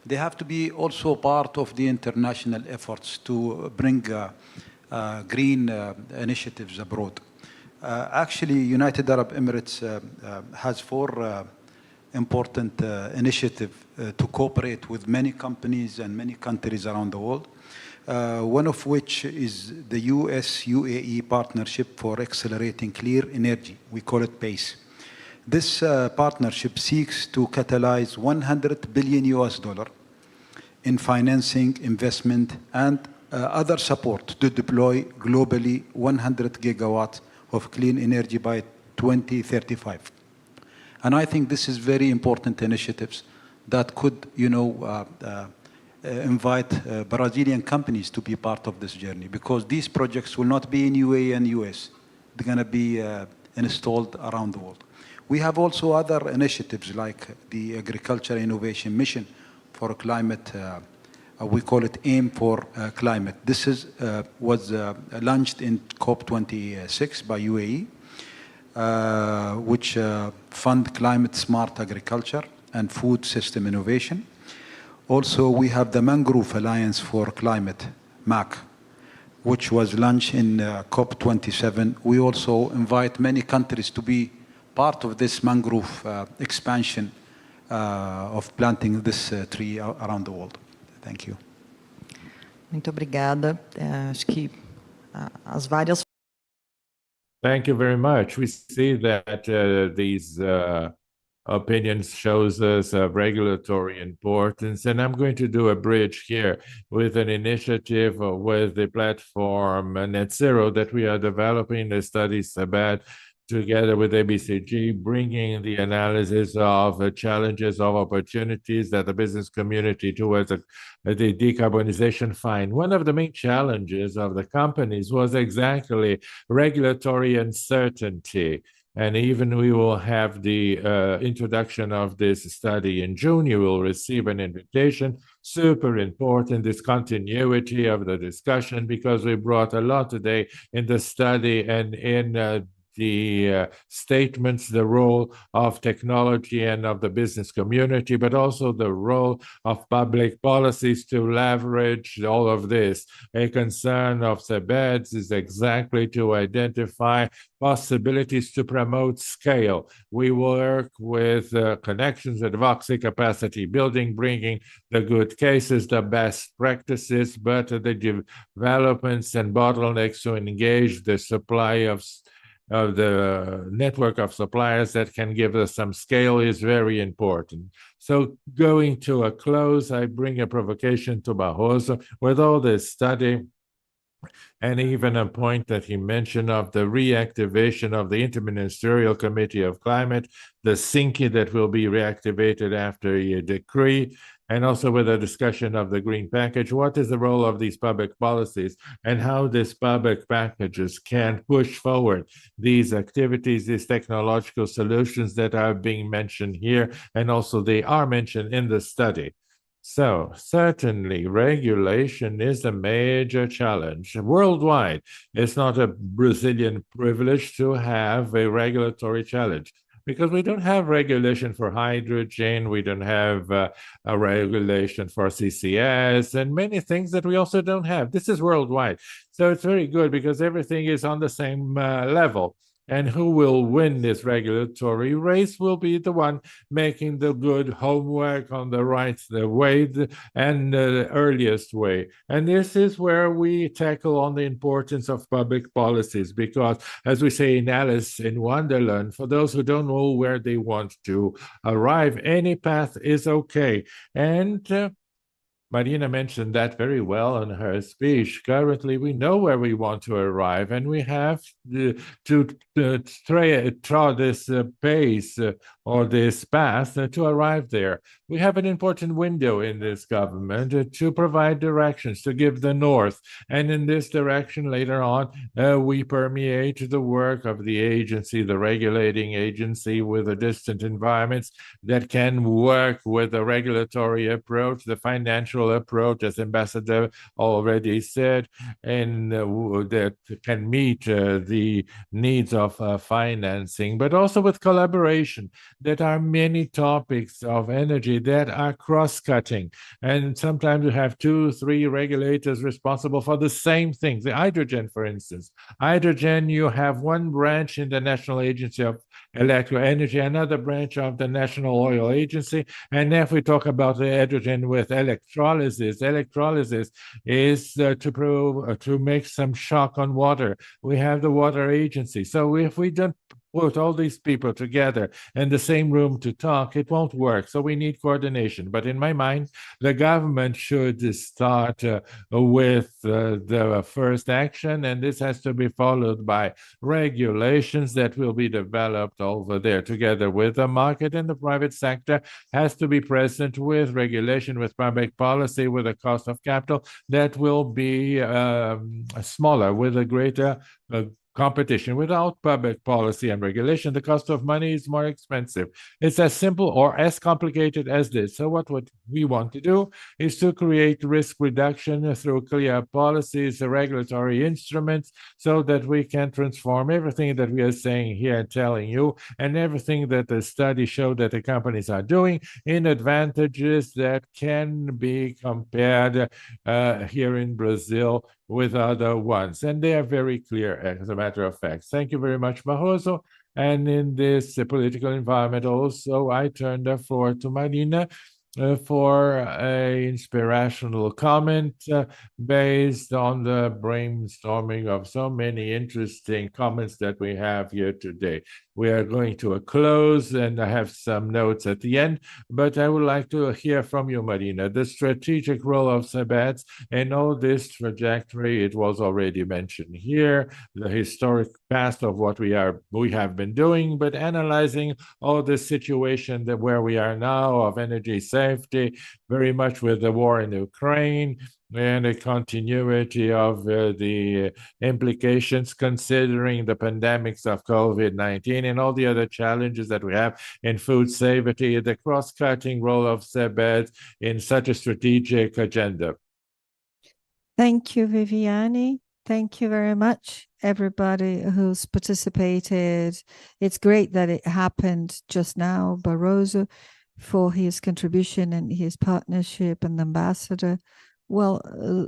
they have to be also part of the international efforts to bring green initiatives abroad. Actually, United Arab Emirates has four important initiative to cooperate with many companies and many countries around the world. One of which is the US-UAE partnership for accelerating clear energy. We call it PACE. This partnership seeks to catalyze $100 billion in financing, investment, and other support to deploy globally 100 gigawatts of clean energy by 2035. And I think this is very important initiatives that could, invite Brazilian companies to be part of this journey, because these projects will not be in UAE and US. They're going to be installed around the world. We have also other initiatives like the Agriculture Innovation Mission for Climate. We call it AIM for Climate. This was launched in COP28 by UAE. Which fund climate smart agriculture and food system innovation. Also, we have the Mangrove Alliance for Climate, MAC, which was launched in COP27. We also invite many countries to be part of this mangrove expansion of planting this tree around the world. Thank you. Muito obrigada. Acho que as várias. Thank you very much. We see that these opinion shows us of regulatory importance. And I'm going to do a bridge here with an initiative with the platform Net Zero that we are developing, the study CEBDS, together with ABCG, bringing the analysis of the challenges of opportunities that the business community towards the decarbonization find. One of the main challenges of the companies was exactly regulatory uncertainty. And even we will have the introduction of this study in June. You will receive an invitation. Super important, this continuity of the discussion, because we brought a lot today in the study and in the statements, the role of technology and of the business community, but also the role of public policies to leverage all of this. A concern of CEBDS is exactly to identify possibilities to promote scale. We work with connections, advocacy, capacity building, bringing the good cases, the best practices, but the developments and bottlenecks to engage the supply of the network of suppliers that can give us some scale is very important. So going to a close, I bring a provocation to Barroso with all this study, and even a point that he mentioned of the reactivation of the Interministerial Committee of Climate, the SINCI that will be reactivated after a decree, and also with a discussion of the green package. What is the role of these public policies and how these public packages can push forward these activities, these technological solutions that are being mentioned here, and also they are mentioned in the study. So certainly regulation is a major challenge worldwide. It's not a Brazilian privilege to have a regulatory challenge, because we don't have regulation for hydrogen, we don't have a regulation for CCS, and many things that we also don't have. This is worldwide. So it's very good because everything is on the same level. And who will win this regulatory race will be the one making the good homework on the right way and the earliest way. And this is where we tackle on the importance of public policies, because as we say in Alice in Wonderland, for those who don't know where they want to arrive, any path is okay. And Marina mentioned that very well in her speech. Currently, we know where we want to arrive, and we have to draw this pace or this path to arrive there. We have an important window in this government to provide directions, to give the north. And in this direction, later on, we permeate the work of the agency, the regulating agency, with the distant environments that can work with the regulatory approach, the financial approach, as Ambassador already said, and that can meet the needs of financing, but also with collaboration. There are many topics of energy that are cross-cutting, and sometimes you have 2, 3 regulators responsible for the same thing. The hydrogen, for instance. Hydrogen, you have one branch in the National Agency of Electric Energy, another branch of the National Oil Agency, and if we talk about the hydrogen with electrolysis is to make some shock on water. We have the water agency. So if we don't put all these people together in the same room to talk, it won't work. So we need coordination. But in my mind, the government should start with the first action, and this has to be followed by regulations that will be developed over there together with the market, and the private sector has to be present with regulation, with public policy, with a cost of capital that will be smaller, with a greater competition. Without public policy and regulation, the cost of money is more expensive. It's as simple or as complicated as this. So what we want to do is to create risk reduction through clear policies, regulatory instruments, so that we can transform everything that we are saying here and telling you, and everything that the study showed that the companies are doing, in advantages that can be compared here in Brazil with other ones. And they are very clear, as a matter of fact. Thank you very much, Barroso. And in this political environment also, I turn the floor to Marina for a inspirational comment based on the brainstorming of so many interesting comments that we have here today. We are going to a close, and I have some notes at the end, but I would like to hear from you, Marina. The strategic role of CEBDS and all this trajectory, it was already mentioned here, the historic past of what we have been doing, but analyzing all the situation that where we are now of energy safety, very much with the war in Ukraine and a continuity of the implications considering the pandemics of COVID-19 and all the other challenges that we have in food safety, the cross-cutting role of CEBDS in such a strategic agenda. Thank you, Viviane. Thank you very much, everybody who's participated. It's great that it happened just now. Barroso, for his contribution and his partnership, and the ambassador. Well,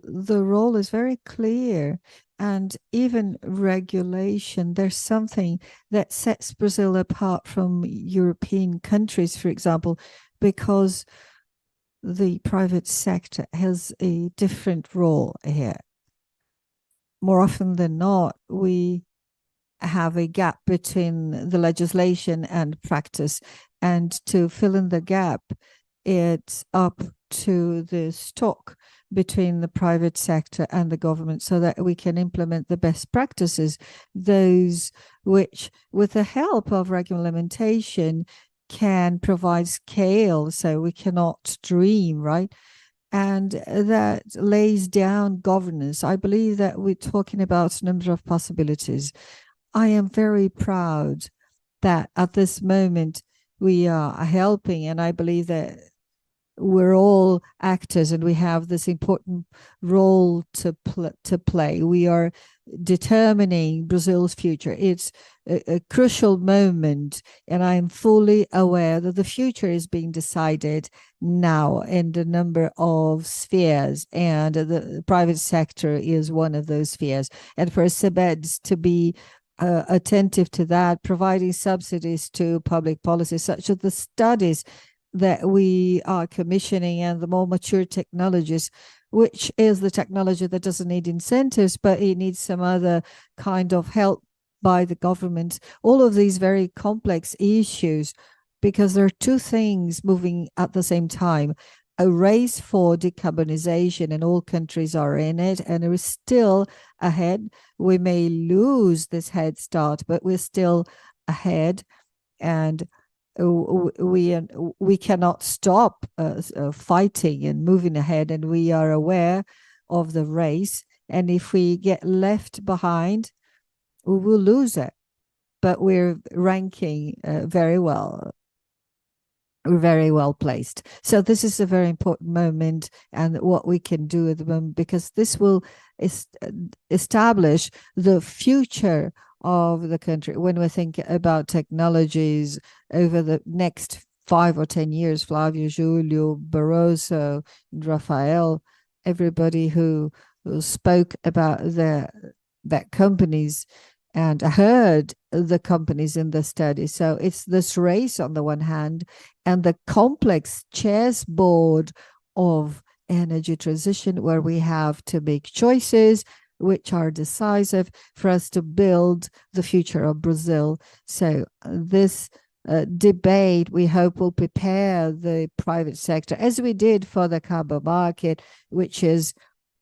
the role is very clear, and even regulation, there's something that sets Brazil apart from European countries, for example, because the private sector has a different role here. More often than not, we have a gap between the legislation and practice, and to fill in the gap, it's up to the stock between the private sector and the government so that we can implement the best practices, those which, with the help of regulation, can provide scale so we cannot dream, right? And that lays down governance. I believe that we're talking about a number of possibilities. I am very proud that at this moment we are helping, and I believe that we're all actors and we have this important role to play. We are determining Brazil's future. It's a crucial moment, and I'm fully aware that the future is being decided now in a number of spheres, and the private sector is one of those spheres. And for CEBDS to be attentive to that, providing subsidies to public policy, such as the studies that we are commissioning and the more mature technologies, which is the technology that doesn't need incentives, but it needs some other kind of help by the government. All of these very complex issues, because there are two things moving at the same time. A race for decarbonization, and all countries are in it, and we're still ahead. We may lose this head start, but we're still ahead, and we cannot stop fighting and moving ahead, and we are aware of the race. And if we get left behind, we will lose it. But we're ranking very well. We're very well placed. So this is a very important moment, and what we can do at the moment, because this will establish the future of the country. When we think about technologies over the next 5 or 10 years, Flavio, Julio, Barroso, Rafael, everybody who spoke about that companies and heard the companies in the study. So it's this race on the one hand, and the complex chessboard of energy transition, where we have to make choices which are decisive for us to build the future of Brazil. So this debate, we hope, will prepare the private sector, as we did for the carbon market, which is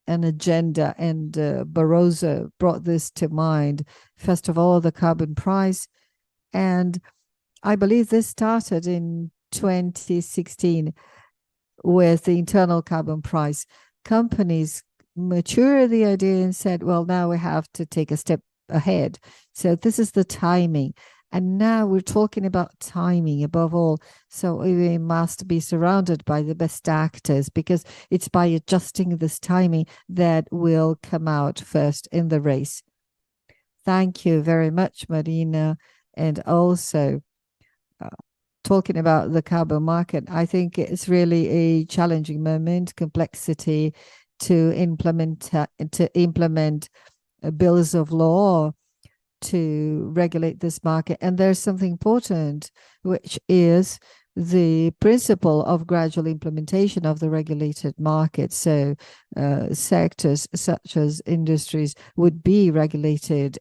an agenda, and Barroso brought this to mind. First of all, the carbon price, and I believe this started in 2016 with the internal carbon price. Companies matured the idea and said, well, now we have to take a step ahead. So this is the timing. And now we're talking about timing above all. So we must be surrounded by the best actors, because it's by adjusting this timing that will come out first in the race. Thank you very much, Marina. And also talking about the carbon market, I think it's really a challenging moment, complexity to implement bills of law to regulate this market. And there's something important, which is the principle of gradual implementation of the regulated market. So sectors such as industries would be regulated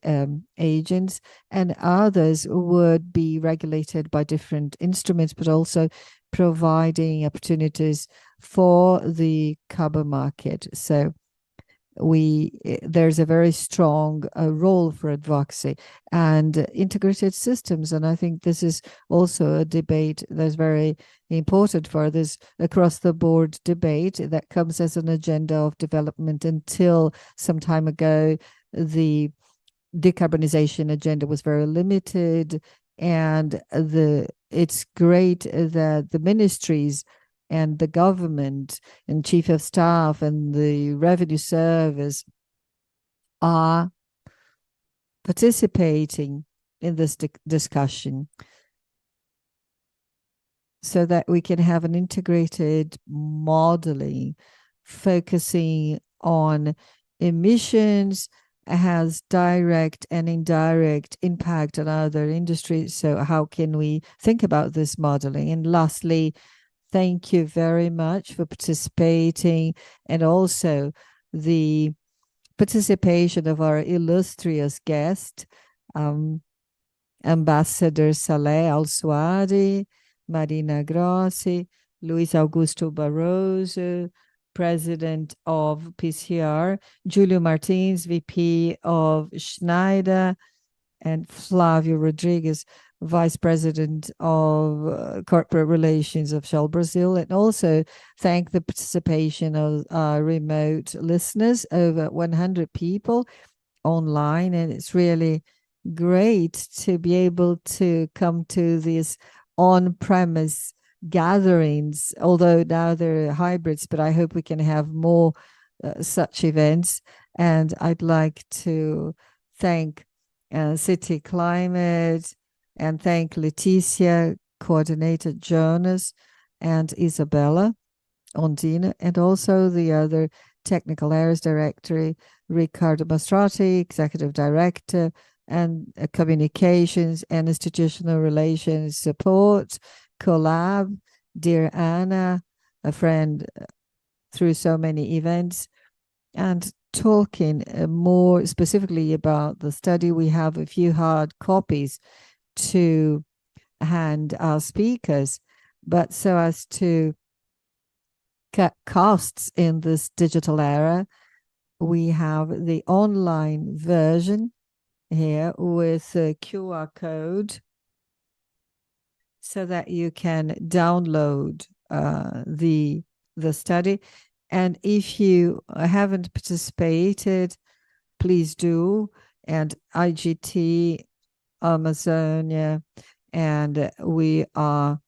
agents, and others would be regulated by different instruments, but also providing opportunities for the carbon market. So there's a very strong role for advocacy and integrated systems, and I think this is also a debate that's very important for this across the board debate that comes as an agenda of development. Until some time ago, the decarbonization agenda was very limited, and it's great that the ministries and the government and chief of staff and the revenue service are participating in this discussion, so that we can have an integrated modeling focusing on emissions, has direct and indirect impact on other industries. So how can we think about this modeling? And lastly, thank you very much for participating, and also the participation of our illustrious guest, Ambassador Saleh Alsuwadi, Marina Grossi, Luiz Augusto Barroso, President of PCR, Julio Martins, VP of Schneider, and Flavio Rodrigues, Vice President of Corporate Relations of Shell Brazil, and also thank the participation of our remote listeners, over 100 people online. And it's really great to be able to come to these on-premise gatherings, although now they're hybrids, but I hope we can have more such events. And I'd like to thank City Climate, and thank Leticia, Coordinator Jonas, and Isabella Ondina, and also the other Technical Areas Directory, Ricardo Mastrati, Executive Director, and Communications and Institutional Relations Support, Collab, dear Anna, a friend through so many events. And talking more specifically about the study, we have a few hard copies to hand our speakers, but so as to cut costs in this digital era, we have the online version here with a QR code so that you can download the study. And if you haven't participated, please do. And IGT, Amazonia, and we are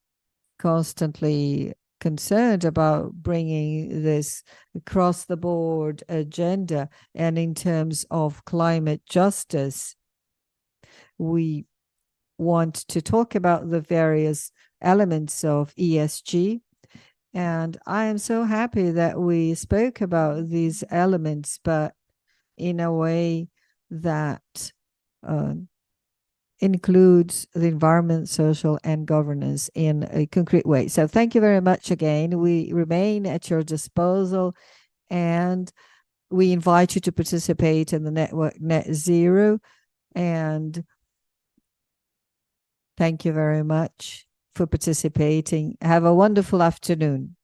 constantly concerned about bringing this across the board agenda. And in terms of climate justice, we want to talk about the various elements of ESG. And I am so happy that we spoke about these elements, but in a way that includes the environment, social, and governance in a concrete way. So thank you very much again. We remain at your disposal, and we invite you to participate in the network Net Zero. And thank you very much for participating. Have a wonderful afternoon.